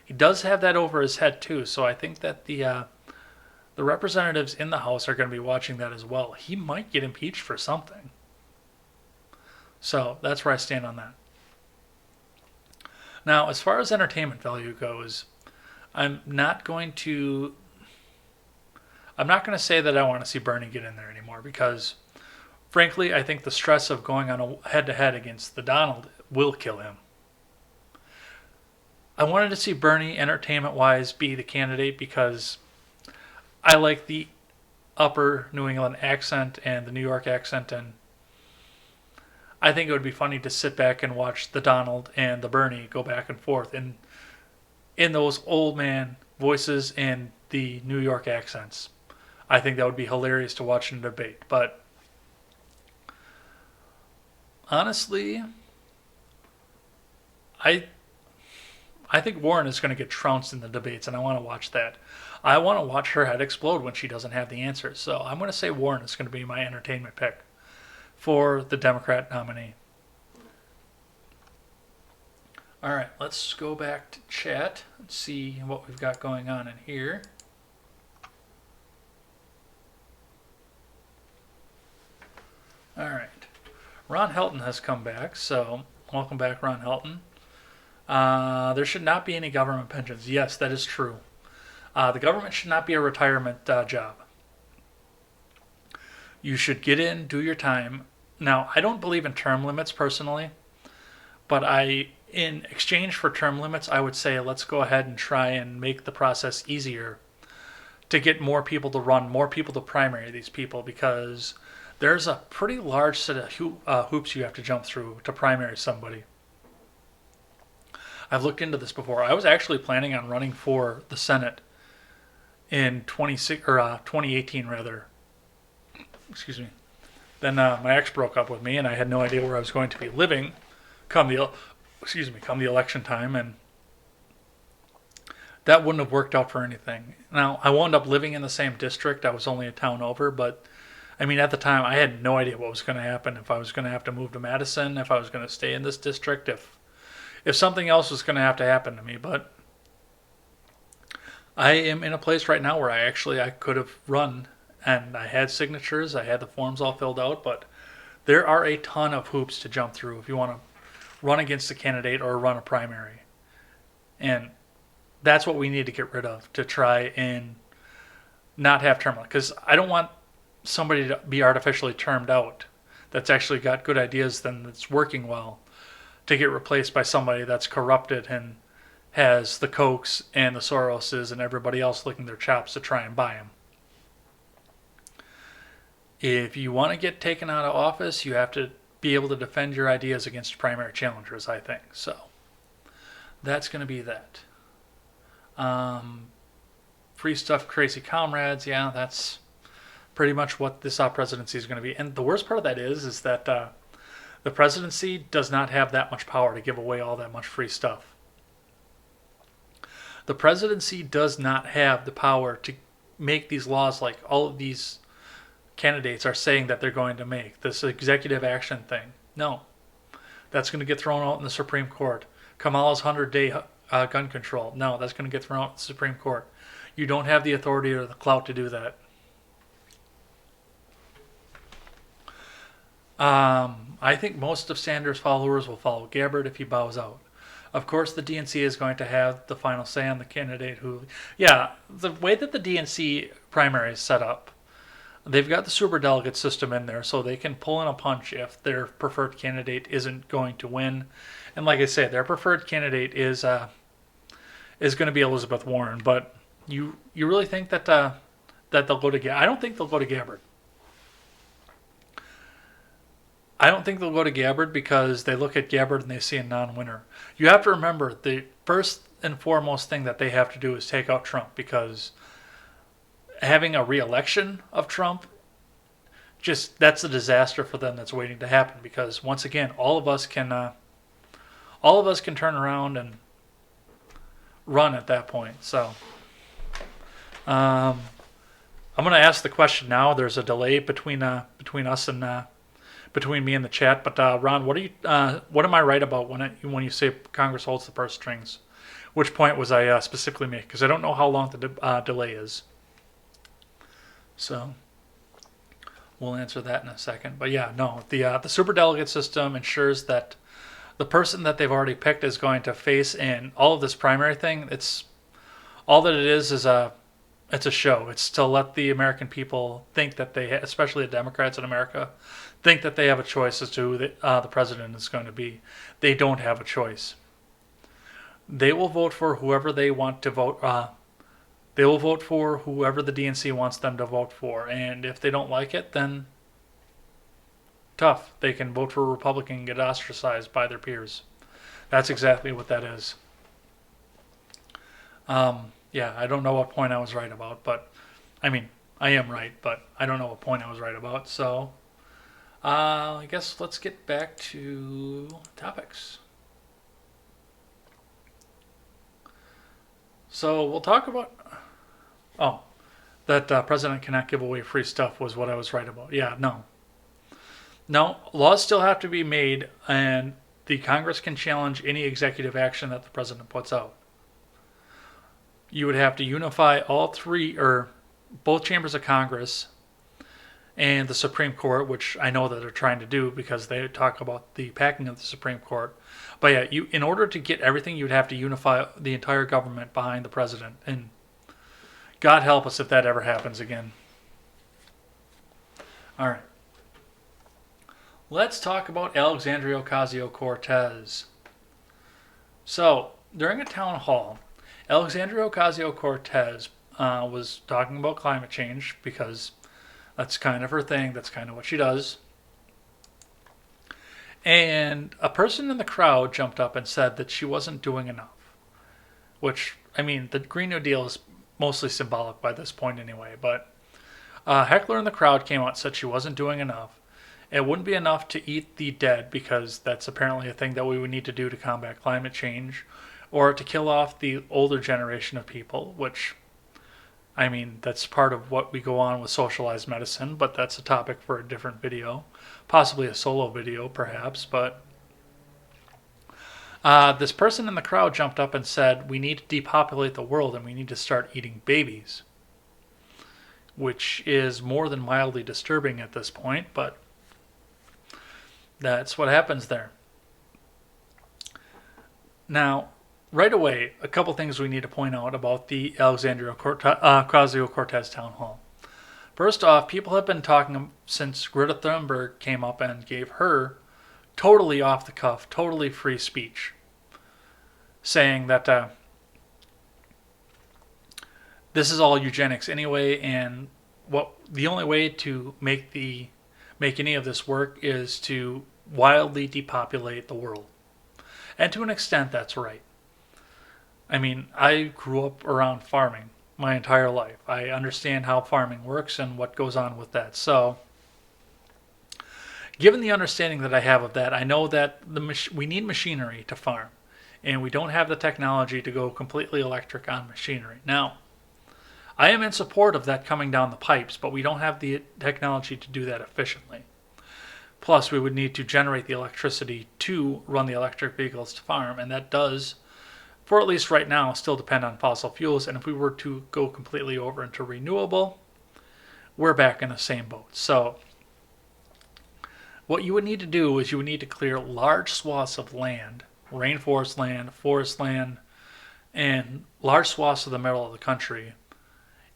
He does have that over his head too, so I think that the representatives in the House are going to be watching that as well. He might get impeached for something. So that's where I stand on that. Now, as far as entertainment value goes, I'm not going to say that I want to see Bernie get in there anymore because, frankly, I think the stress of going on a head-to-head against the Donald will kill him. I wanted to see Bernie, entertainment-wise, be the candidate because I like the upper New England accent and the New York accent, and I think it would be funny to sit back and watch the Donald and the Bernie go back and forth in those old man voices and the New York accents. I think that would be hilarious to watch in a debate. But honestly, I think Warren is going to get trounced in the debates, and I want to watch that. I want to watch her head explode when she doesn't have the answers. So I'm going to say Warren is going to be my entertainment pick for the Democrat nominee. All right, let's go back to chat and see what we've got going on in here. All right. Ron Helton has come back, so welcome back, Ron Helton. There should not be any government pensions. Yes, that is true. The government should not be a retirement job. You should get in, do your time. Now, I don't believe in term limits personally, but in exchange for term limits, I would say let's go ahead and try and make the process easier to get more people to run, more people to primary these people, because there's a pretty large set of hoops you have to jump through to primary somebody. I've looked into this before. I was actually planning on running for the Senate in 2018 rather. Excuse me. Then my ex broke up with me, and I had no idea where I was going to be living come the election time, and that wouldn't have worked out for anything. Now, I wound up living in the same district. I was only a town over, but I mean, at the time, I had no idea what was going to happen, if I was going to have to move to Madison, if I was going to stay in this district, if something else was going to have to happen to me. But I am in a place right now where I could have run, and I had signatures, I had the forms all filled out, but there are a ton of hoops to jump through if you want to run against a candidate or run a primary. And that's what we need to get rid of to try and not have term limits. Because I don't want somebody to be artificially termed out that's actually got good ideas, then that's working well, to get replaced by somebody that's corrupted and has the Kochs and the Soroses and everybody else licking their chops to try and buy him. If you want to get taken out of office, you have to be able to defend your ideas against primary challengers, I think. So that's going to be that. Free stuff, crazy comrades. Yeah, that's pretty much what this presidency is going to be. And the worst part of that is that the presidency does not have that much power to give away all that much free stuff. The presidency does not have the power to make these laws like all of these candidates are saying that they're going to make. This executive action thing. No. That's going to get thrown out in the Supreme Court. Kamala's 100-day gun control. No, that's going to get thrown out in the Supreme Court. You don't have the authority or the clout to do that. I think most of Sanders' followers will follow Gabbard if he bows out. Of course, the DNC is going to have the final say on the candidate who... Yeah, the way that the DNC primary is set up, they've got the superdelegate system in there, so they can pull in a punch if their preferred candidate isn't going to win. And like I said, their preferred candidate is going to be Elizabeth Warren. But you really think that they'll go to Gabbard? I don't think they'll go to Gabbard. I don't think they'll go to Gabbard because they look at Gabbard and they see a non-winner. You have to remember, the first and foremost thing that they have to do is take out Trump, because having a re-election of Trump, that's a disaster for them that's waiting to happen. Because once again, all of us can turn around and run at that point. So I'm going to ask the question now. There's a delay between us and between me and the chat. But Ron, what am I right about when you say Congress holds the purse strings? which point was I specifically making, because I don't know how long the delay is. So we'll answer that in a second. But yeah, no, the superdelegate system ensures that the person that they've already picked is going to face in all of this primary thing. It's all that it is it's a show. It's to let the American people think that especially the Democrats in America, think that they have a choice as to who the president is going to be. They don't have a choice. They will vote for whoever they want to vote. They will vote for whoever the DNC wants them to vote for, and if they don't like it, then tough. They can vote for a Republican and get ostracized by their peers. That's exactly what that is. Yeah, I don't know what point I was right about, but I mean, I am right, but I don't know what point I was right about. So, I guess let's get back to topics. So we'll talk about. Oh, that president cannot give away free stuff was what I was right about. Yeah, no. No, laws still have to be made, and the Congress can challenge any executive action that the president puts out. You would have to unify all three, or both chambers of Congress and the Supreme Court, which I know that they're trying to do because they talk about the packing of the Supreme Court. But yeah, in order to get everything, you'd have to unify the entire government behind the president. And God help us if that ever happens again. All right. Let's talk about Alexandria Ocasio-Cortez. So, during a town hall, Alexandria Ocasio-Cortez was talking about climate change because that's kind of her thing. That's kind of what she does. And a person in the crowd jumped up and said that she wasn't doing enough. Which, I mean, the Green New Deal is mostly symbolic by this point anyway. But a heckler in the crowd came out and said she wasn't doing enough. It wouldn't be enough to eat the dead because that's apparently a thing that we would need to do to combat climate change, or to kill off the older generation of people, which, I mean, that's part of what we go on with socialized medicine, but that's a topic for a different video, possibly a solo video perhaps. But this person in the crowd jumped up and said, we need to depopulate the world and we need to start eating babies, which is more than mildly disturbing at this point, but that's what happens there. Now, right away, a couple things we need to point out about the Alexandria Ocasio-Cortez town hall. First off, people have been talking since Greta Thunberg came up and gave her totally off the cuff, totally free speech, saying that this is all eugenics anyway, and the only way to make any of this work is to wildly depopulate the world. And to an extent, that's right. I mean, I grew up around farming my entire life. I understand how farming works and what goes on with that. So, given the understanding that I have of that, I know that we need machinery to farm. And we don't have the technology to go completely electric on machinery. Now, I am in support of that coming down the pipes, but we don't have the technology to do that efficiently. Plus, we would need to generate the electricity to run the electric vehicles to farm, and that does, for at least right now, still depend on fossil fuels. And if we were to go completely over into renewable, we're back in the same boat. So, what you would need to do is you would need to clear large swaths of land, rainforest land, forest land, and large swaths of the middle of the country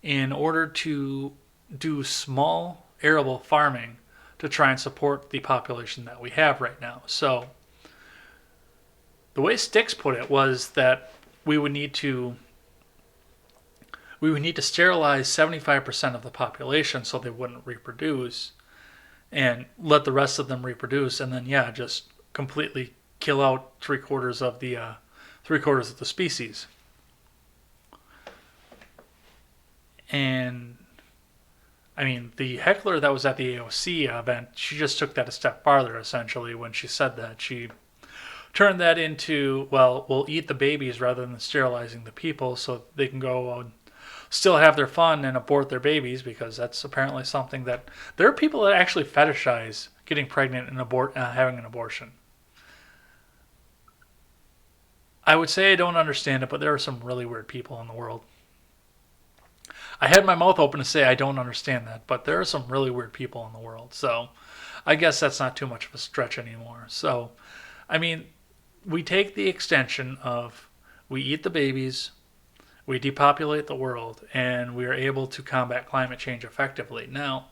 in order to do small arable farming to try and support the population that we have right now. So the way Styx put it was that we would need to sterilize 75% of the population so they wouldn't reproduce, and let the rest of them reproduce, and then just completely kill out three quarters of the species. And I mean, the heckler that was at the AOC event, she just took that a step farther, essentially, when she said that. She turned that into, well, we'll eat the babies rather than sterilizing the people so they can go and still have their fun and abort their babies, because that's apparently something that... There are people that actually fetishize getting pregnant and having an abortion. I would say I don't understand it, but there are some really weird people in the world. I had my mouth open to say I don't understand that, but there are some really weird people in the world. So I guess that's not too much of a stretch anymore. So, I mean, we take the extension of we eat the babies, we depopulate the world, and we are able to combat climate change effectively. Now,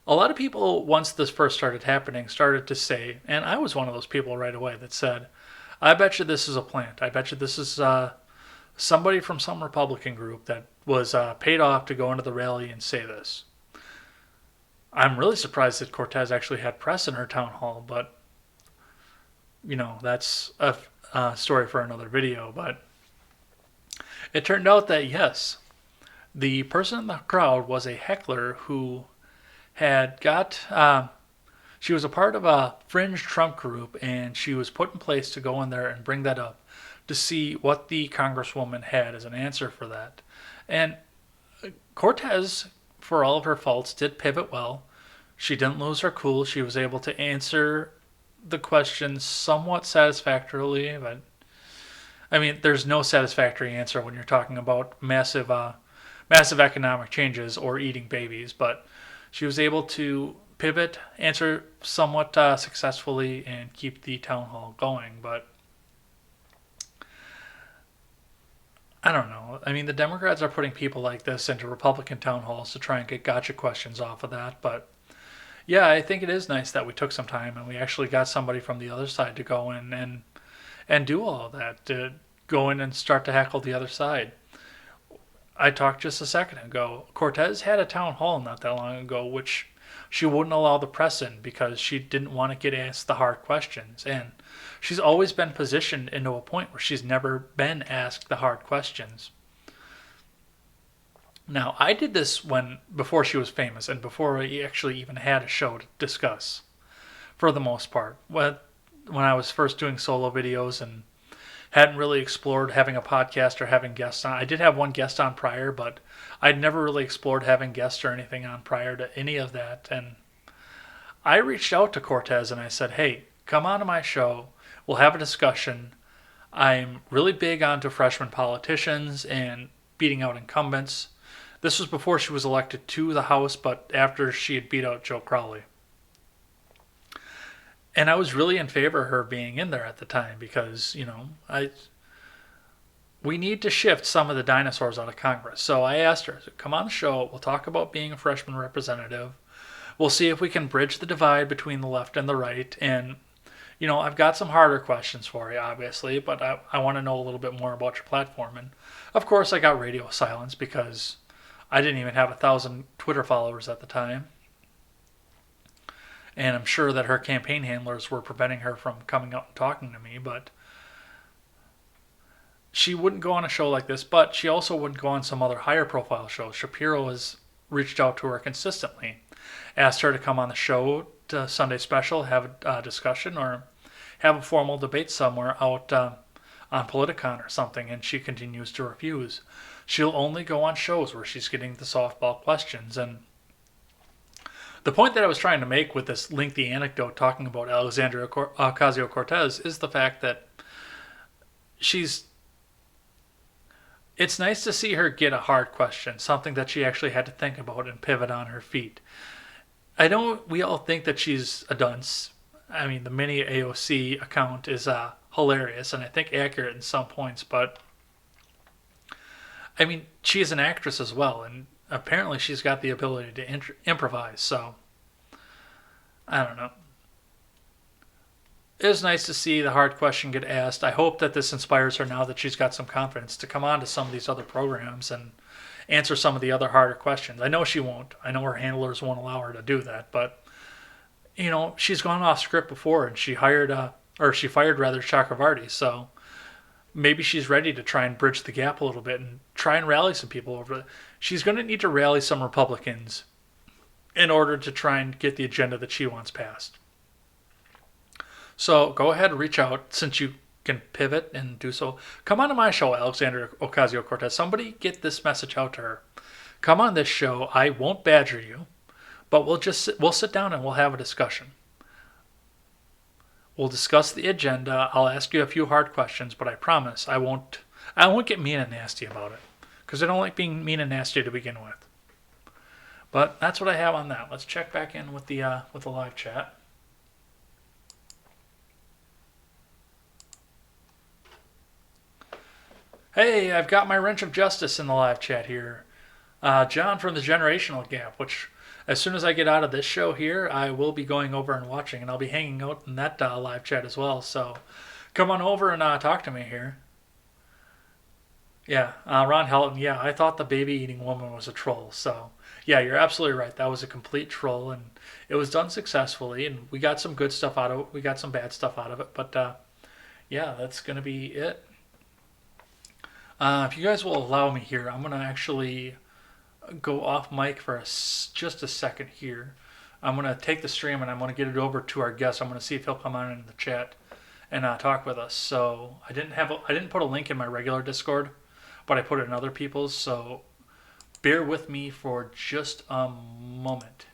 a lot of people, once this first started happening, started to say, and I was one of those people right away that said, I bet you this is a plant. I bet you this is somebody from some Republican group that was paid off to go into the rally and say this. I'm really surprised that Cortez actually had press in her town hall, but that's a story for another video. But it turned out that yes, the person in the crowd was a heckler who had got. She was a part of a fringe Trump group, and she was put in place to go in there and bring that up to see what the congresswoman had as an answer for that. And Cortez, for all of her faults, did pivot well. She didn't lose her cool. She was able to answer the question somewhat satisfactorily, but I mean, there's no satisfactory answer when you're talking about massive economic changes or eating babies. But she was able to pivot, answer somewhat successfully, and keep the town hall going. But I don't know. I mean, the Democrats are putting people like this into Republican town halls to try and get gotcha questions off of that. But yeah, I think it is nice that we took some time and we actually got somebody from the other side to go in and do all of that, to go in and start to heckle the other side. I talked just a second ago. Cortez had a town hall not that long ago, which she wouldn't allow the press in because she didn't want to get asked the hard questions. And she's always been positioned into a point where she's never been asked the hard questions. Now, I did this before she was famous and before we actually even had a show to discuss, for the most part. When I was first doing solo videos and hadn't really explored having a podcast or having guests on. I did have one guest on prior, but I'd never really explored having guests or anything on prior to any of that. And I reached out to Cortez and I said, hey, come on to my show. We'll have a discussion. I'm really big onto freshman politicians and beating out incumbents. This was before she was elected to the House, but after she had beat out Joe Crowley. And I was really in favor of her being in there at the time because, we need to shift some of the dinosaurs out of Congress. So I asked her, come on the show. We'll talk about being a freshman representative. We'll see if we can bridge the divide between the left and the right. And, I've got some harder questions for you, obviously, but I want to know a little bit more about your platform. And, of course, I got radio silence because I didn't even have 1,000 Twitter followers at the time. And I'm sure that her campaign handlers were preventing her from coming out and talking to me, but she wouldn't go on a show like this, but she also wouldn't go on some other higher profile shows. Shapiro has reached out to her consistently, asked her to come on the show, to Sunday Special, have a discussion, or have a formal debate somewhere out on Politicon or something, and she continues to refuse. She'll only go on shows where she's getting the softball questions. And the point that I was trying to make with this lengthy anecdote talking about Alexandria Ocasio-Cortez is the fact that it's nice to see her get a hard question, something that she actually had to think about and pivot on her feet. I know we all think that she's a dunce. I mean, the mini AOC account is hilarious and I think accurate in some points, but I mean, she is an actress as well, and apparently she's got the ability to improvise, so I don't know. It was nice to see the hard question get asked. I hope that this inspires her now that she's got some confidence to come on to some of these other programs and answer some of the other harder questions. I know she won't. I know her handlers won't allow her to do that, but she's gone off script before and she fired Chakravarti, so maybe she's ready to try and bridge the gap a little bit and try and rally some people over it. She's going to need to rally some Republicans in order to try and get the agenda that she wants passed. So go ahead and reach out since you can pivot and do so. Come on to my show, Alexandria Ocasio-Cortez. Somebody get this message out to her. Come on this show. I won't badger you, but we'll sit down and we'll have a discussion. We'll discuss the agenda. I'll ask you a few hard questions, but I promise I won't get mean and nasty about it because I don't like being mean and nasty to begin with. But that's what I have on that. Let's check back in with the live chat. Hey, I've got my wrench of justice in the live chat here. John from the Generational Gap, which as soon as I get out of this show here, I will be going over and watching, and I'll be hanging out in that live chat as well. So come on over and talk to me here. Yeah, Ron Helton. Yeah, I thought the baby eating woman was a troll. So yeah, you're absolutely right. That was a complete troll, and it was done successfully, and we got some good stuff out of it. We got some bad stuff out of it, but yeah, that's gonna be it. If you guys will allow me here, I'm gonna actually go off mic for just a second here. I'm gonna take the stream and I'm gonna get it over to our guest. I'm gonna see if he'll come on in the chat and talk with us. So I didn't put a link in my regular Discord, but I put it in other people's. So bear with me for just a moment.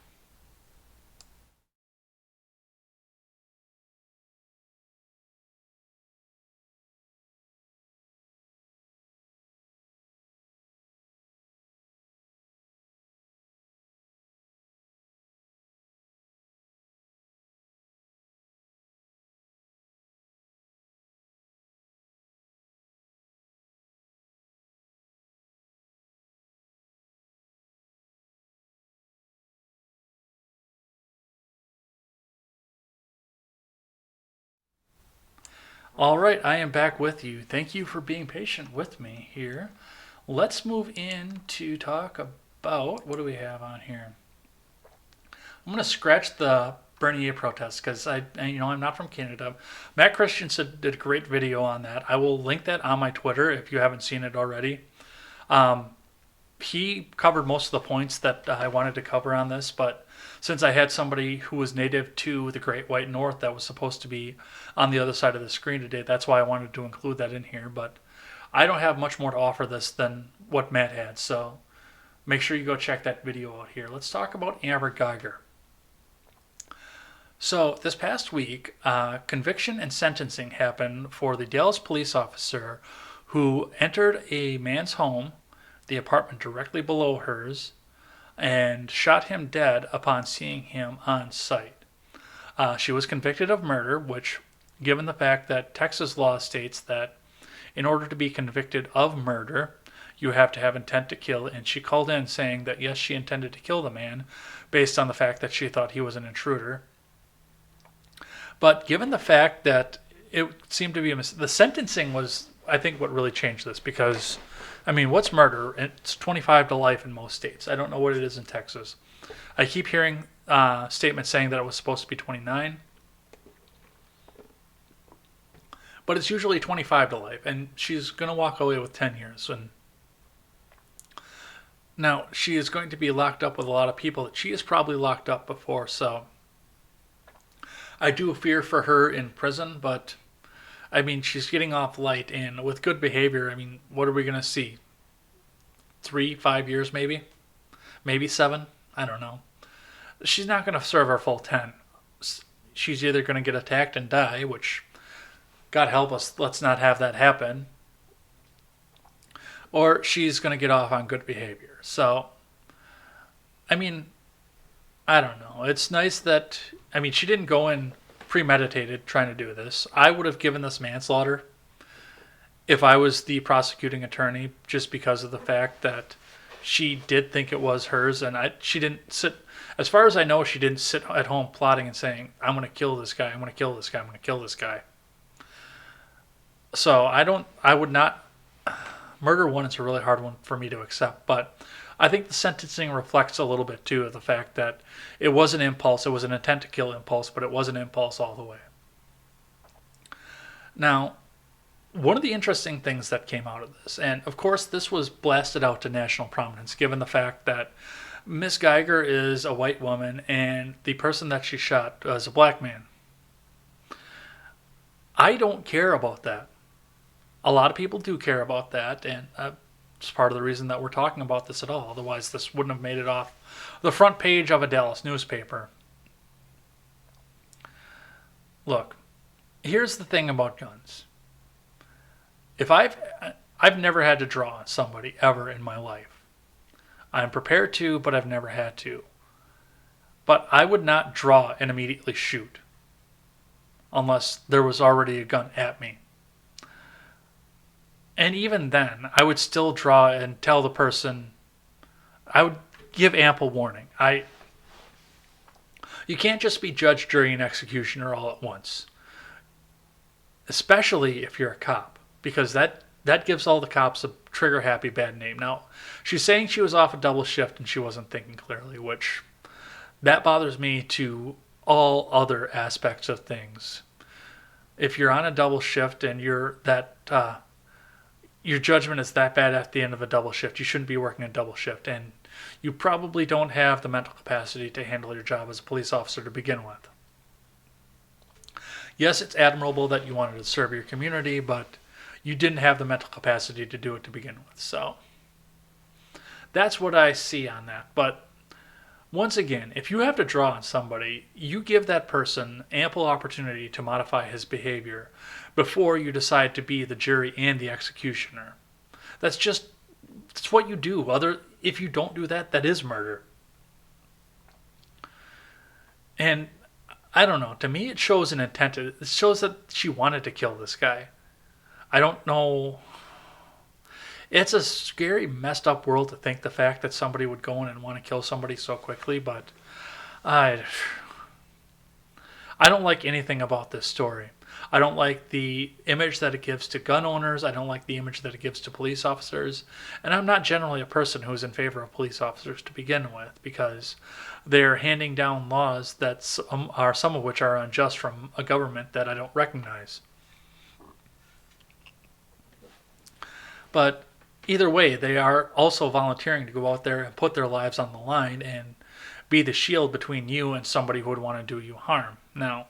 All right, I am back with you. Thank you for being patient with me here. Let's move in to talk about what do we have on here. I'm going to scratch the Bernier protest because I'm not from Canada. Matt Christensen did a great video on that. I will link that on my Twitter if you haven't seen it already. Um, he covered most of the points that I wanted to cover on this, but since I had somebody who was native to the Great White North that was supposed to be on the other side of the screen today, that's why I wanted to include that in here. But I don't have much more to offer this than what Matt had, so make sure you go check that video out here. Let's talk about Amber Geiger. So this past week, conviction and sentencing happened for the Dallas police officer who entered a man's home, the apartment directly below hers, and shot him dead upon seeing him on sight. She was convicted of murder, which, given the fact that Texas law states that in order to be convicted of murder, you have to have intent to kill, and she called in saying that yes, she intended to kill the man based on the fact that she thought he was an intruder. But given the fact that it seemed to be the sentencing was, I think, what really changed this because, I mean, what's murder? It's 25 to life in most states. I don't know what it is in Texas. I keep hearing statements saying that it was supposed to be 29, but it's usually 25 to life, and she's going to walk away with 10 years. And now she is going to be locked up with a lot of people that she has probably locked up before, so I do fear for her in prison, but I mean, she's getting off light, and with good behavior, I mean, what are we going to see? 3, 5 years maybe? Maybe 7? I don't know. She's not going to serve her full 10. She's either going to get attacked and die, which, God help us, let's not have that happen, or she's going to get off on good behavior. So, I mean, I don't know. It's nice that, I mean, she didn't go in premeditated trying to do this. I would have given this manslaughter if I was the prosecuting attorney, just because of the fact that she did think it was hers, and she didn't sit, as far as I know, she didn't sit at home plotting and saying, I'm going to kill this guy, I'm going to kill this guy, I'm going to kill this guy. So I would not, murder one is a really hard one for me to accept, but I think the sentencing reflects a little bit too of the fact that it was an impulse, it was an intent to kill impulse, but it was an impulse all the way. Now, one of the interesting things that came out of this, and of course this was blasted out to national prominence given the fact that Miss Geiger is a white woman and the person that she shot was a black man. I don't care about that. A lot of people do care about that, and it's part of the reason that we're talking about this at all. Otherwise, this wouldn't have made it off the front page of a Dallas newspaper. Look, Here's the thing about guns. If I've never had to draw somebody ever in my life. I'm prepared to, but I've never had to. But I would not draw and immediately shoot unless there was already a gun at me. And even then, I would still draw and tell the person. I would give ample warning. You can't just be judge, jury, and executioner all at once, especially if you're a cop, because that gives all the cops a trigger happy bad name. Now, she's saying she was off a double shift and she wasn't thinking clearly, which that bothers me to all other aspects of things. If you're on a double shift and your judgment is that bad at the end of a double shift, you shouldn't be working a double shift, and you probably don't have the mental capacity to handle your job as a police officer to begin with. Yes, it's admirable that you wanted to serve your community, but you didn't have the mental capacity to do it to begin with. So that's what I see on that. But once again, if you have to draw on somebody, you give that person ample opportunity to modify his behavior before you decide to be the jury and the executioner. That's what you do. If you don't do that, that is murder. And I don't know. To me, it shows an intent. It shows that she wanted to kill this guy. I don't know. It's a scary, messed up world to think the fact that somebody would go in and want to kill somebody so quickly, but I, I don't like anything about this story. I don't like the image that it gives to gun owners. I don't like the image that it gives to police officers. And I'm not generally a person who's in favor of police officers to begin with, because they're handing down laws that are some of which are unjust from a government that I don't recognize. But either way, they are also volunteering to go out there and put their lives on the line and be the shield between you and somebody who would want to do you harm. Now,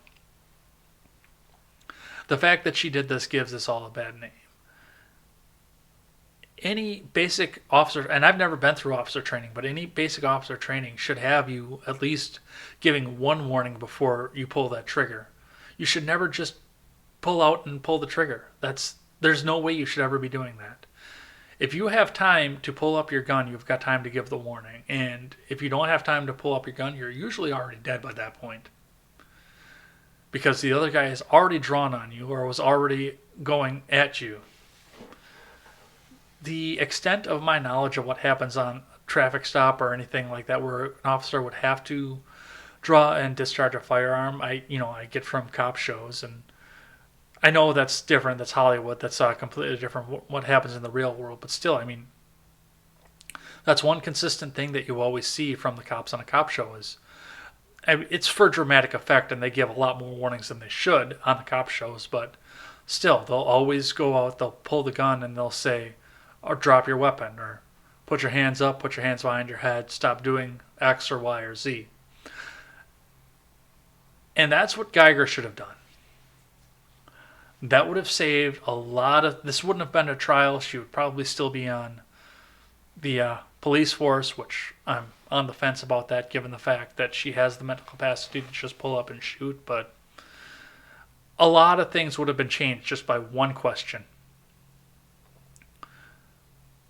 the fact that she did this gives us all a bad name. Any basic officer, and I've never been through officer training, but any basic officer training should have you at least giving one warning before you pull that trigger. You should never just pull out and pull the trigger. There's no way you should ever be doing that. If you have time to pull up your gun, you've got time to give the warning. And if you don't have time to pull up your gun, you're usually already dead by that point. Because the other guy has already drawn on you or was already going at you. The extent of my knowledge of what happens on a traffic stop or anything like that where an officer would have to draw and discharge a firearm, I get from cop shows, and I know that's different. That's Hollywood. That's completely different what happens in the real world. But still, I mean, that's one consistent thing that you always see from the cops on a cop show is it's for dramatic effect, and they give a lot more warnings than they should on the cop shows. But still, they'll always go out, they'll pull the gun, and they'll say, or drop your weapon, or put your hands up, put your hands behind your head, stop doing X or Y or Z. And that's what Geiger should have done. That would have saved a lot of... This wouldn't have been a trial. She would probably still be on the police force, which I'm on the fence about that, given the fact that she has the mental capacity to just pull up and shoot. But a lot of things would have been changed just by one question.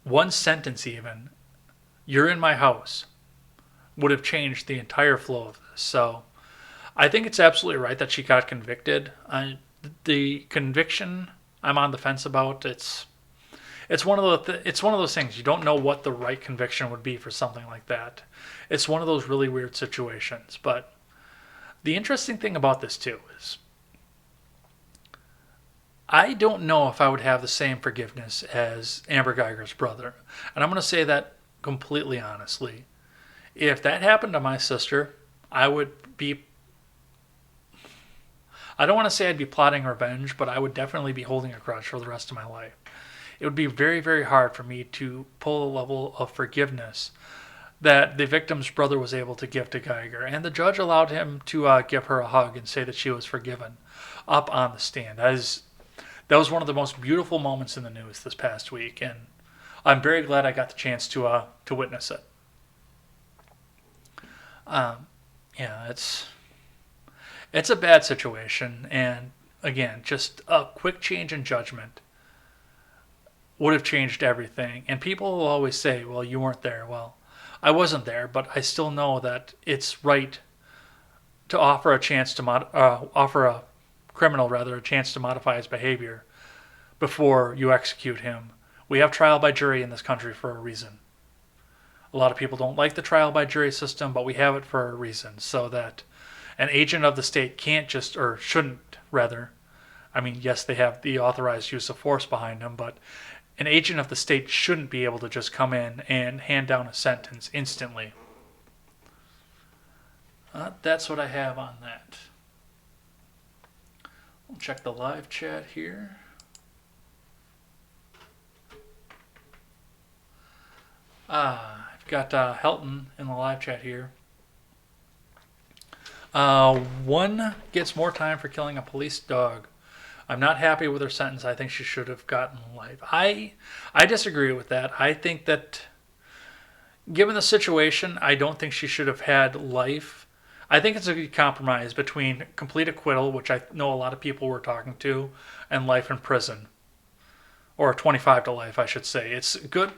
One sentence even, "You're in my house," would have changed the entire flow of this. So I think it's absolutely right that she got convicted. The conviction I'm on the fence about. It's one of those things. You don't know what the right conviction would be for something like that. It's one of those really weird situations. But the interesting thing about this too is I don't know if I would have the same forgiveness as Amber Geiger's brother. And I'm going to say that completely honestly. If that happened to my sister, I would be... I don't want to say I'd be plotting revenge, but I would definitely be holding a grudge for the rest of my life. It would be very, very hard for me to pull a level of forgiveness that the victim's brother was able to give to Geiger. And the judge allowed him to give her a hug and say that she was forgiven up on the stand. That was one of the most beautiful moments in the news this past week, and I'm very glad I got the chance to witness it. Yeah, it's a bad situation, and again, just a quick change in judgment would have changed everything. And people will always say, well, you weren't there. Well, I wasn't there, but I still know that it's right to offer a chance to offer a criminal rather a chance to modify his behavior before you execute him. We have trial by jury in this country for a reason. A lot of people don't like the trial by jury system, but we have it for a reason, so that an agent of the state can't just, or shouldn't rather, I mean, yes, they have the authorized use of force behind them, but an agent of the state shouldn't be able to just come in and hand down a sentence instantly. That's what I have on that. We'll check the live chat here. I've got Helton in the live chat here. One gets more time for killing a police dog. I'm not happy with her sentence. I think she should have gotten life. I disagree with that. I think that given the situation, I don't think she should have had life. I think it's a good compromise between complete acquittal, which I know a lot of people were talking to, and life in prison. Or 25 to life, I should say. It's good,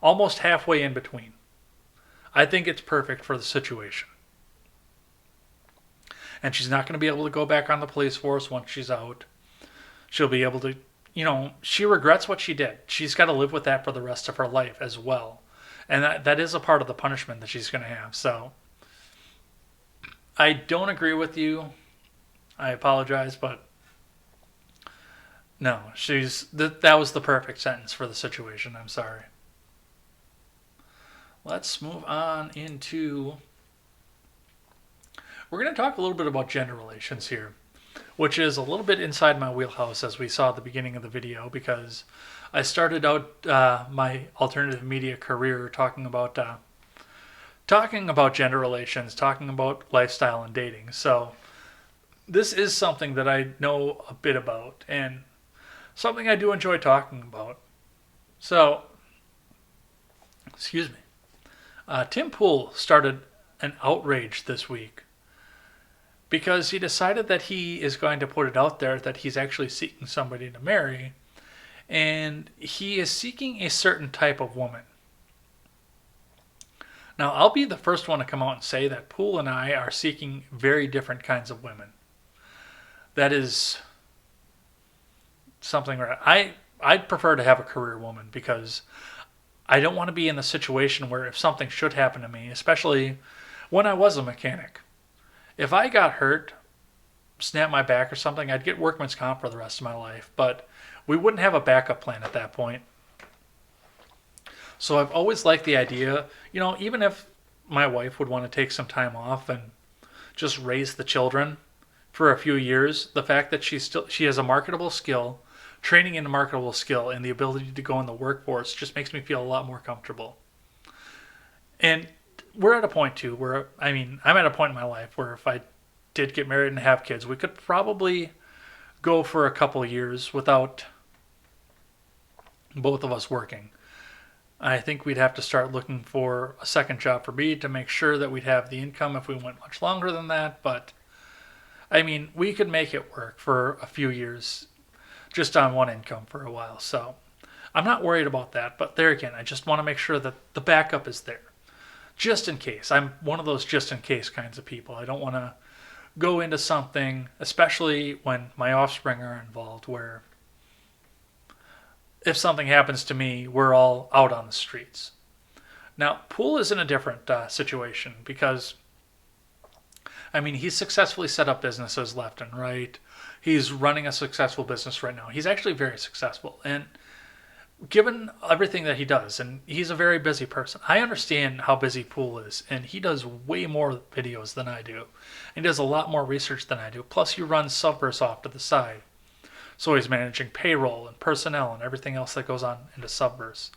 almost halfway in between. I think it's perfect for the situation. And she's not going to be able to go back on the police force once she's out. She'll be able to, she regrets what she did. She's got to live with that for the rest of her life as well. And that is a part of the punishment that she's going to have. So I don't agree with you. I apologize, but no, that was the perfect sentence for the situation. I'm sorry. Let's move on into... We're going to talk a little bit about gender relations here, which is a little bit inside my wheelhouse, as we saw at the beginning of the video, because I started out my alternative media career talking about gender relations, talking about lifestyle and dating. So this is something that I know a bit about and something I do enjoy talking about. So, excuse me. Tim Pool started an outrage this week because he decided that he is going to put it out there that he's actually seeking somebody to marry, and he is seeking a certain type of woman. Now, I'll be the first one to come out and say that Poole and I are seeking very different kinds of women. That is something where I'd prefer to have a career woman, because I don't want to be in the situation where if something should happen to me, especially when I was a mechanic, if I got hurt, snapped my back or something, I'd get workman's comp for the rest of my life, but we wouldn't have a backup plan at that point. So I've always liked the idea, even if my wife would want to take some time off and just raise the children for a few years, the fact that she has a marketable skill, training in a marketable skill, and the ability to go in the workforce just makes me feel a lot more comfortable. And we're at a point too where, I'm at a point in my life where if I did get married and have kids, we could probably go for a couple of years without both of us working. I think we'd have to start looking for a second job for me to make sure that we'd have the income if we went much longer than that. But we could make it work for a few years just on one income for a while. So I'm not worried about that. But there again, I just want to make sure that the backup is there, just in case. I'm one of those just in case kinds of people. I don't want to go into something, especially when my offspring are involved, where if something happens to me, we're all out on the streets. Now, Poole is in a different situation because, he's successfully set up businesses left and right. He's running a successful business right now. He's actually very successful. And given everything that he does, and he's a very busy person, I understand how busy Poole is, and he does way more videos than I do. And he does a lot more research than I do. Plus, he runs Subverse off to the side. So he's managing payroll and personnel and everything else that goes on into Subverse.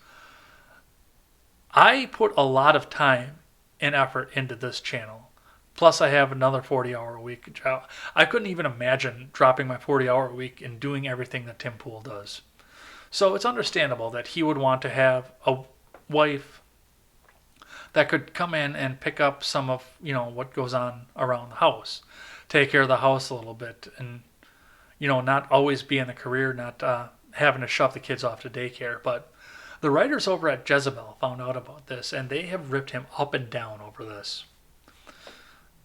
I put a lot of time and effort into this channel. Plus I have another 40-hour-a-week job. I couldn't even imagine dropping my 40-hour-a-week and doing everything that Tim Poole does. So it's understandable that he would want to have a wife that could come in and pick up some of, what goes on around the house. Take care of the house a little bit and not always be in the career, not having to shove the kids off to daycare. But the writers over at Jezebel found out about this, and they have ripped him up and down over this.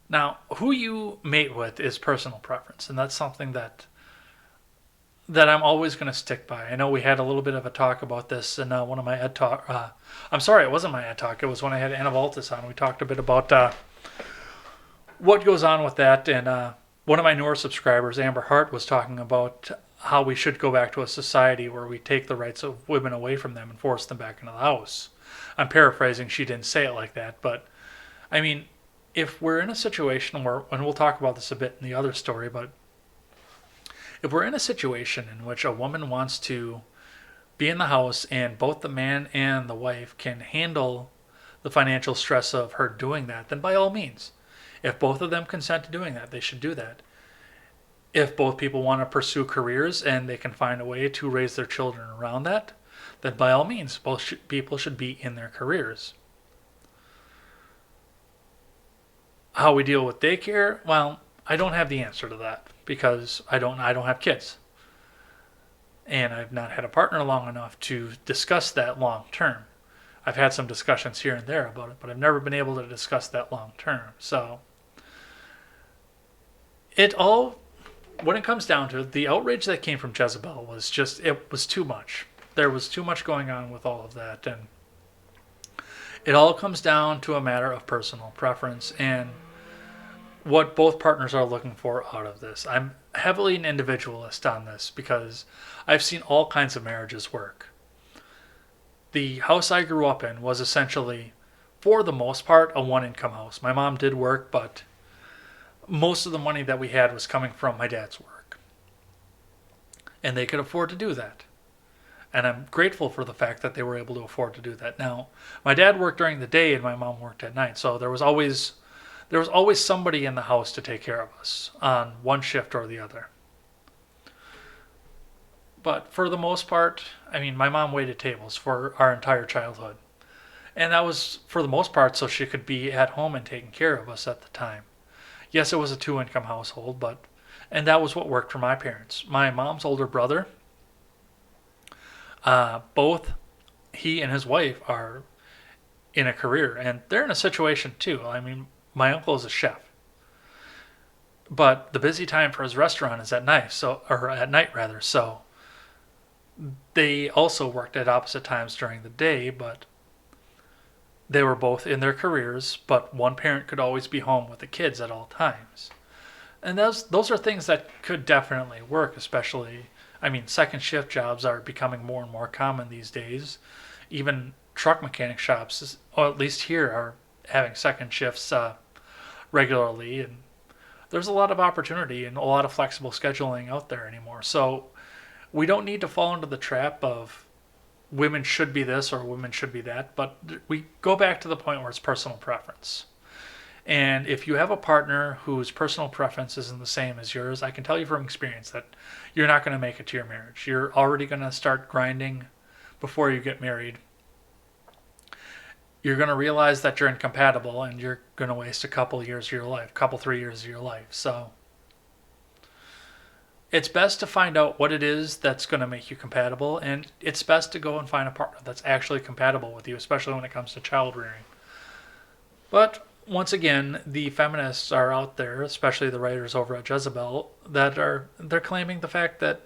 Now, who you mate with is personal preference, and that's something that I'm always going to stick by. I know we had a little bit of a talk about this in one of my ed talk. I'm sorry, it wasn't my ed talk. It was when I had Anna Valtis on. We talked a bit about what goes on with that, and one of my newer subscribers, Amber Hart, was talking about how we should go back to a society where we take the rights of women away from them and force them back into the house. I'm paraphrasing. She didn't say it like that, but I mean, if we're in a situation where, and we'll talk about this a bit in the other story, but if we're in a situation in which a woman wants to be in the house and both the man and the wife can handle the financial stress of her doing that, then by all means, if both of them consent to doing that, they should do that. If both people want to pursue careers and they can find a way to raise their children around that, then by all means, both people should be in their careers. How we deal with daycare, well, I don't have the answer to that because I don't have kids. And I've not had a partner long enough to discuss that long term. I've had some discussions here and there about it, but I've never been able to discuss that long term. So when it comes down to it, the outrage that came from Jezebel was just, it was too much. There was too much going on with all of that. And it all comes down to a matter of personal preference and what both partners are looking for out of this. I'm heavily an individualist on this because I've seen all kinds of marriages work. The house I grew up in was essentially, for the most part, a one-income house. My mom did work, but most of the money that we had was coming from my dad's work. And they could afford to do that. And I'm grateful for the fact that they were able to afford to do that. Now, my dad worked during the day and my mom worked at night, so there was always somebody in the house to take care of us on one shift or the other. But for the most part, I mean, my mom waited tables for our entire childhood. And that was, for the most part, so she could be at home and taking care of us at the time. Yes, it was a two-income household, and that was what worked for my parents. My mom's older brother, both he and his wife are in a career, and they're in a situation too. I mean, my uncle is a chef, but the busy time for his restaurant is at night. So they also worked at opposite times during the day, but they were both in their careers. But one parent could always be home with the kids at all times, and those are things that could definitely work, especially. I mean, second shift jobs are becoming more and more common these days. Even truck mechanic shops, or at least here, are having second shifts regularly. And there's a lot of opportunity and a lot of flexible scheduling out there anymore. So we don't need to fall into the trap of women should be this or women should be that. But we go back to the point where it's personal preference. And if you have a partner whose personal preference isn't the same as yours, I can tell you from experience that you're not going to make it to your marriage. You're already going to start grinding before you get married. You're going to realize that you're incompatible and you're going to waste a couple 3 years of your life. So it's best to find out what it is that's going to make you compatible, and it's best to go and find a partner that's actually compatible with you, especially when it comes to child rearing. But once again, the feminists are out there, especially the writers over at Jezebel, they're claiming the fact that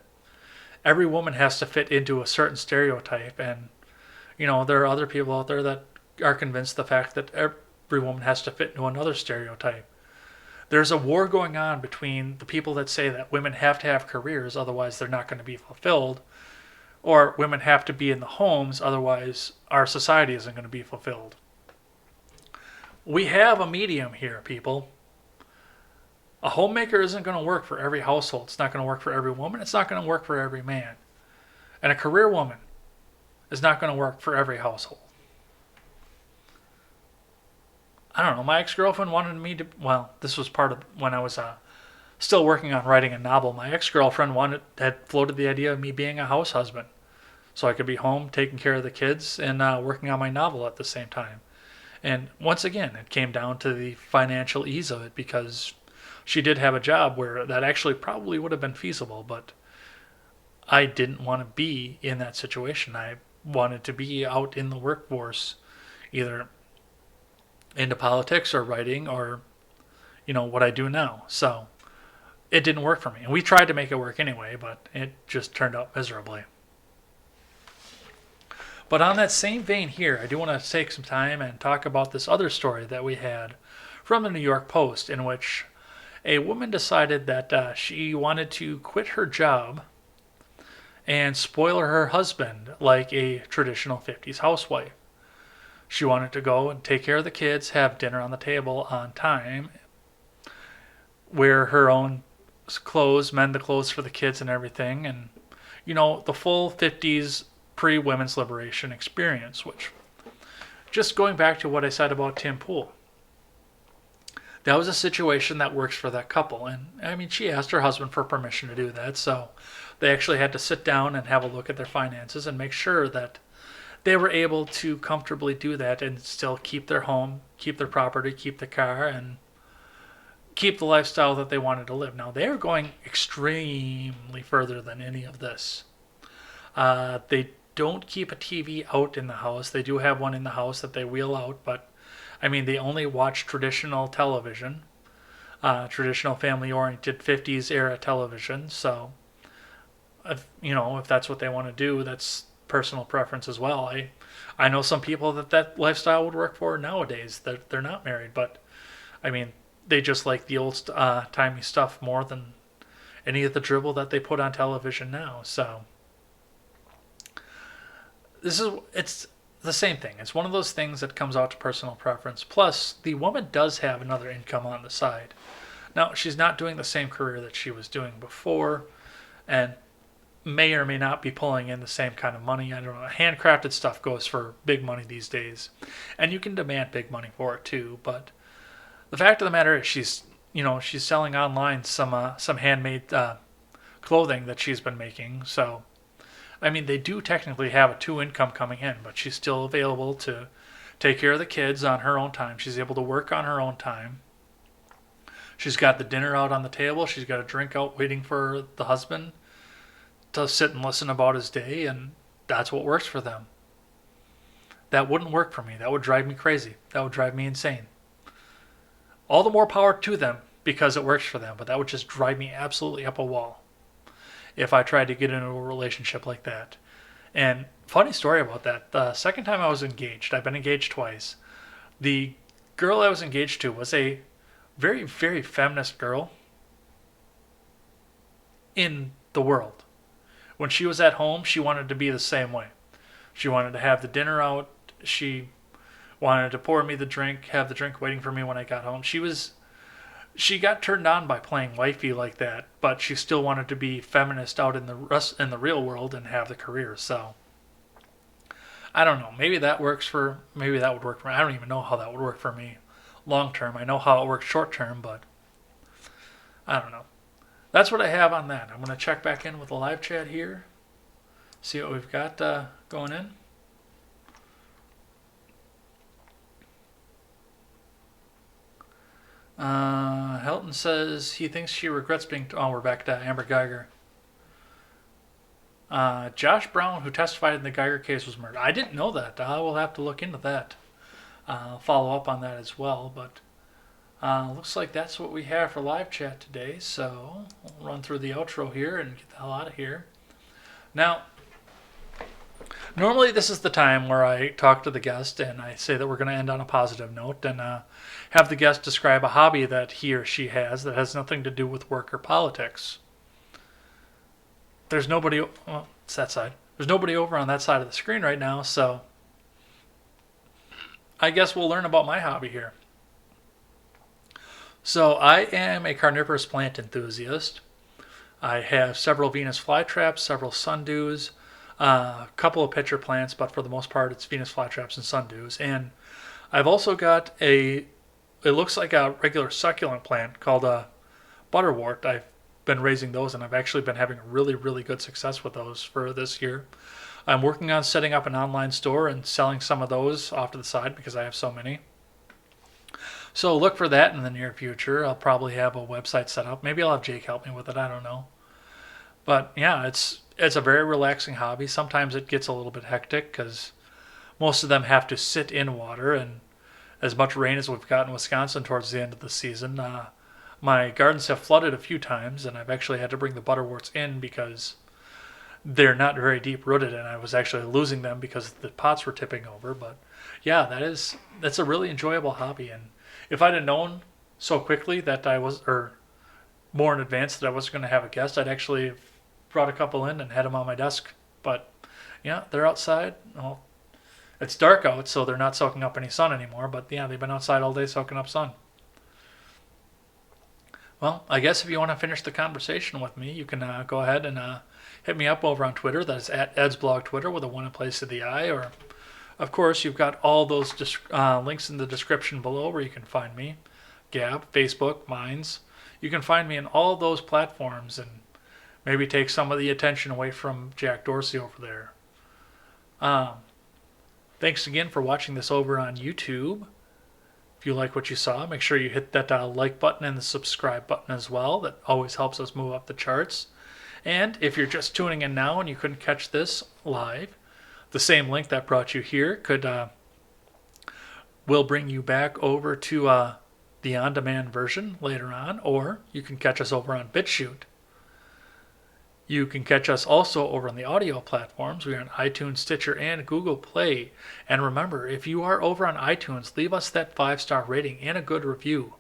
every woman has to fit into a certain stereotype, and there are other people out there that are convinced the fact that every woman has to fit into another stereotype. There's a war going on between the people that say that women have to have careers, otherwise they're not going to be fulfilled, or women have to be in the homes, otherwise our society isn't going to be fulfilled. We have a medium here, people. A homemaker isn't going to work for every household. It's not going to work for every woman. It's not going to work for every man. And a career woman is not going to work for every household. I don't know. My ex-girlfriend wanted me to... Well, this was part of when I was still working on writing a novel. My ex-girlfriend had floated the idea of me being a house husband, so I could be home taking care of the kids and working on my novel at the same time. And once again, it came down to the financial ease of it, because she did have a job where that actually probably would have been feasible, but I didn't want to be in that situation. I wanted to be out in the workforce, either into politics or writing or, what I do now. So it didn't work for me. And we tried to make it work anyway, but it just turned out miserably. But on that same vein here, I do want to take some time and talk about this other story that we had from the New York Post, in which a woman decided that she wanted to quit her job and spoil her husband like a traditional 50s housewife. She wanted to go and take care of the kids, have dinner on the table on time, wear her own clothes, mend the clothes for the kids and everything, and, the full 50s pre-women's liberation experience, which, just going back to what I said about Tim Pool, that was a situation that works for that couple. And I mean, she asked her husband for permission to do that, so they actually had to sit down and have a look at their finances and make sure that they were able to comfortably do that and still keep their home, keep their property, keep the car, and keep the lifestyle that they wanted to live. Now, they are going extremely further than any of this. They don't keep a TV out in the house. They do have one in the house that they wheel out, but I mean, they only watch traditional television, traditional family-oriented 50s era television. So, if that's what they want to do, that's personal preference as well. I know some people that lifestyle would work for nowadays. They're not married, but I mean, they just like the old timey stuff more than any of the dribble that they put on television now. So it's the same thing. It's one of those things that comes out to personal preference. Plus, the woman does have another income on the side. Now, she's not doing the same career that she was doing before, and may or may not be pulling in the same kind of money. I don't know. Handcrafted stuff goes for big money these days, and you can demand big money for it too. But the fact of the matter is, she's selling online some handmade clothing that she's been making. So, I mean, they do technically have a two income coming in, but she's still available to take care of the kids on her own time. She's able to work on her own time. She's got the dinner out on the table. She's got a drink out waiting for the husband to sit and listen about his day, and that's what works for them. That wouldn't work for me. That would drive me crazy. That would drive me insane. All the more power to them because it works for them, but that would just drive me absolutely up a wall if I tried to get into a relationship like that. And funny story about that, the second time I was engaged, I've been engaged twice, the girl I was engaged to was a very, very feminist girl in the world. When she was at home, she wanted to be the same way. She wanted to have the dinner out. She wanted to pour me the drink, have the drink waiting for me when I got home. She got turned on by playing wifey like that, but she still wanted to be feminist out in the real world and have the career. So I don't know. Maybe that would work for me. I don't even know how that would work for me long term. I know how it works short term, but I don't know. That's what I have on that. I'm going to check back in with the live chat here, see what we've got going in. Helton says he thinks she regrets being... Oh, we're back to Amber Geiger. Josh Brown, who testified in the Geiger case, was murdered. I didn't know that. I will have to look into that. Follow up on that as well. But looks like that's what we have for live chat today. So we'll run through the outro here and get the hell out of here. Now, normally this is the time where I talk to the guest and I say that we're going to end on a positive note and have the guest describe a hobby that he or she has that has nothing to do with work or politics. There's nobody... Well, it's that side. There's nobody over on that side of the screen right now, so I guess we'll learn about my hobby here. So I am a carnivorous plant enthusiast. I have several Venus flytraps, several sundews, a couple of pitcher plants, but for the most part it's Venus flytraps and sundews. And I've also got it looks like a regular succulent plant called a butterwort. I've been raising those and I've actually been having really, really good success with those for this year. I'm working on setting up an online store and selling some of those off to the side because I have so many. So look for that in the near future. I'll probably have a website set up. Maybe I'll have Jake help me with it. I don't know. But yeah, it's a very relaxing hobby. Sometimes it gets a little bit hectic because most of them have to sit in water, and as much rain as we've got in Wisconsin towards the end of the season, my gardens have flooded a few times, and I've actually had to bring the butterworts in because they're not very deep rooted, and I was actually losing them because the pots were tipping over. But yeah, that's a really enjoyable hobby, and if I'd have known so quickly that I was, or more in advance that I wasn't going to have a guest, I'd actually brought a couple in and had them on my desk. But yeah, they're outside. Well, it's dark out, so they're not soaking up any sun anymore. But yeah, they've been outside all day soaking up sun. Well, I guess if you want to finish the conversation with me, you can go ahead and hit me up over on Twitter. That is at Ed's Blog Twitter with a one in place of the I. Or, of course, you've got all those links in the description below where you can find me. Gab, Facebook, Minds. You can find me in all those platforms and maybe take some of the attention away from Jack Dorsey over there. Thanks again for watching this over on YouTube. If you like what you saw, make sure you hit that like button and the subscribe button as well. That always helps us move up the charts. And if you're just tuning in now and you couldn't catch this live, the same link that brought you here will bring you back over to the on-demand version later on, or you can catch us over on BitChute. You can catch us also over on the audio platforms. We are on iTunes, Stitcher, and Google Play. And remember, if you are over on iTunes, leave us that 5-star rating and a good review.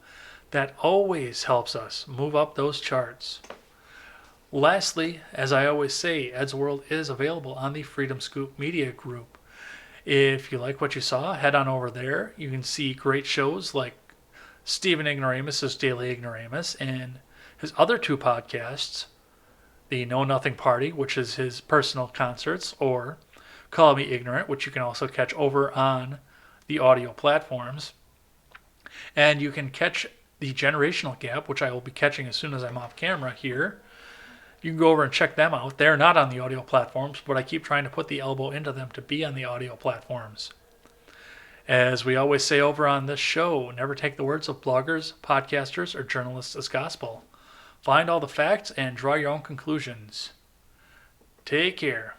That always helps us move up those charts. Lastly, as I always say, Ed's World is available on the Freedom Scoop Media Group. If you like what you saw, head on over there. You can see great shows like Stephen Ignoramus' Daily Ignoramus and his other 2 podcasts, the Know Nothing Party, which is his personal concerts, or Call Me Ignorant, which you can also catch over on the audio platforms. And you can catch the Generational Gap, which I will be catching as soon as I'm off camera here. You can go over and check them out. They're not on the audio platforms, but I keep trying to put the elbow into them to be on the audio platforms. As we always say over on this show, never take the words of bloggers, podcasters, or journalists as gospel. Find all the facts and draw your own conclusions. Take care.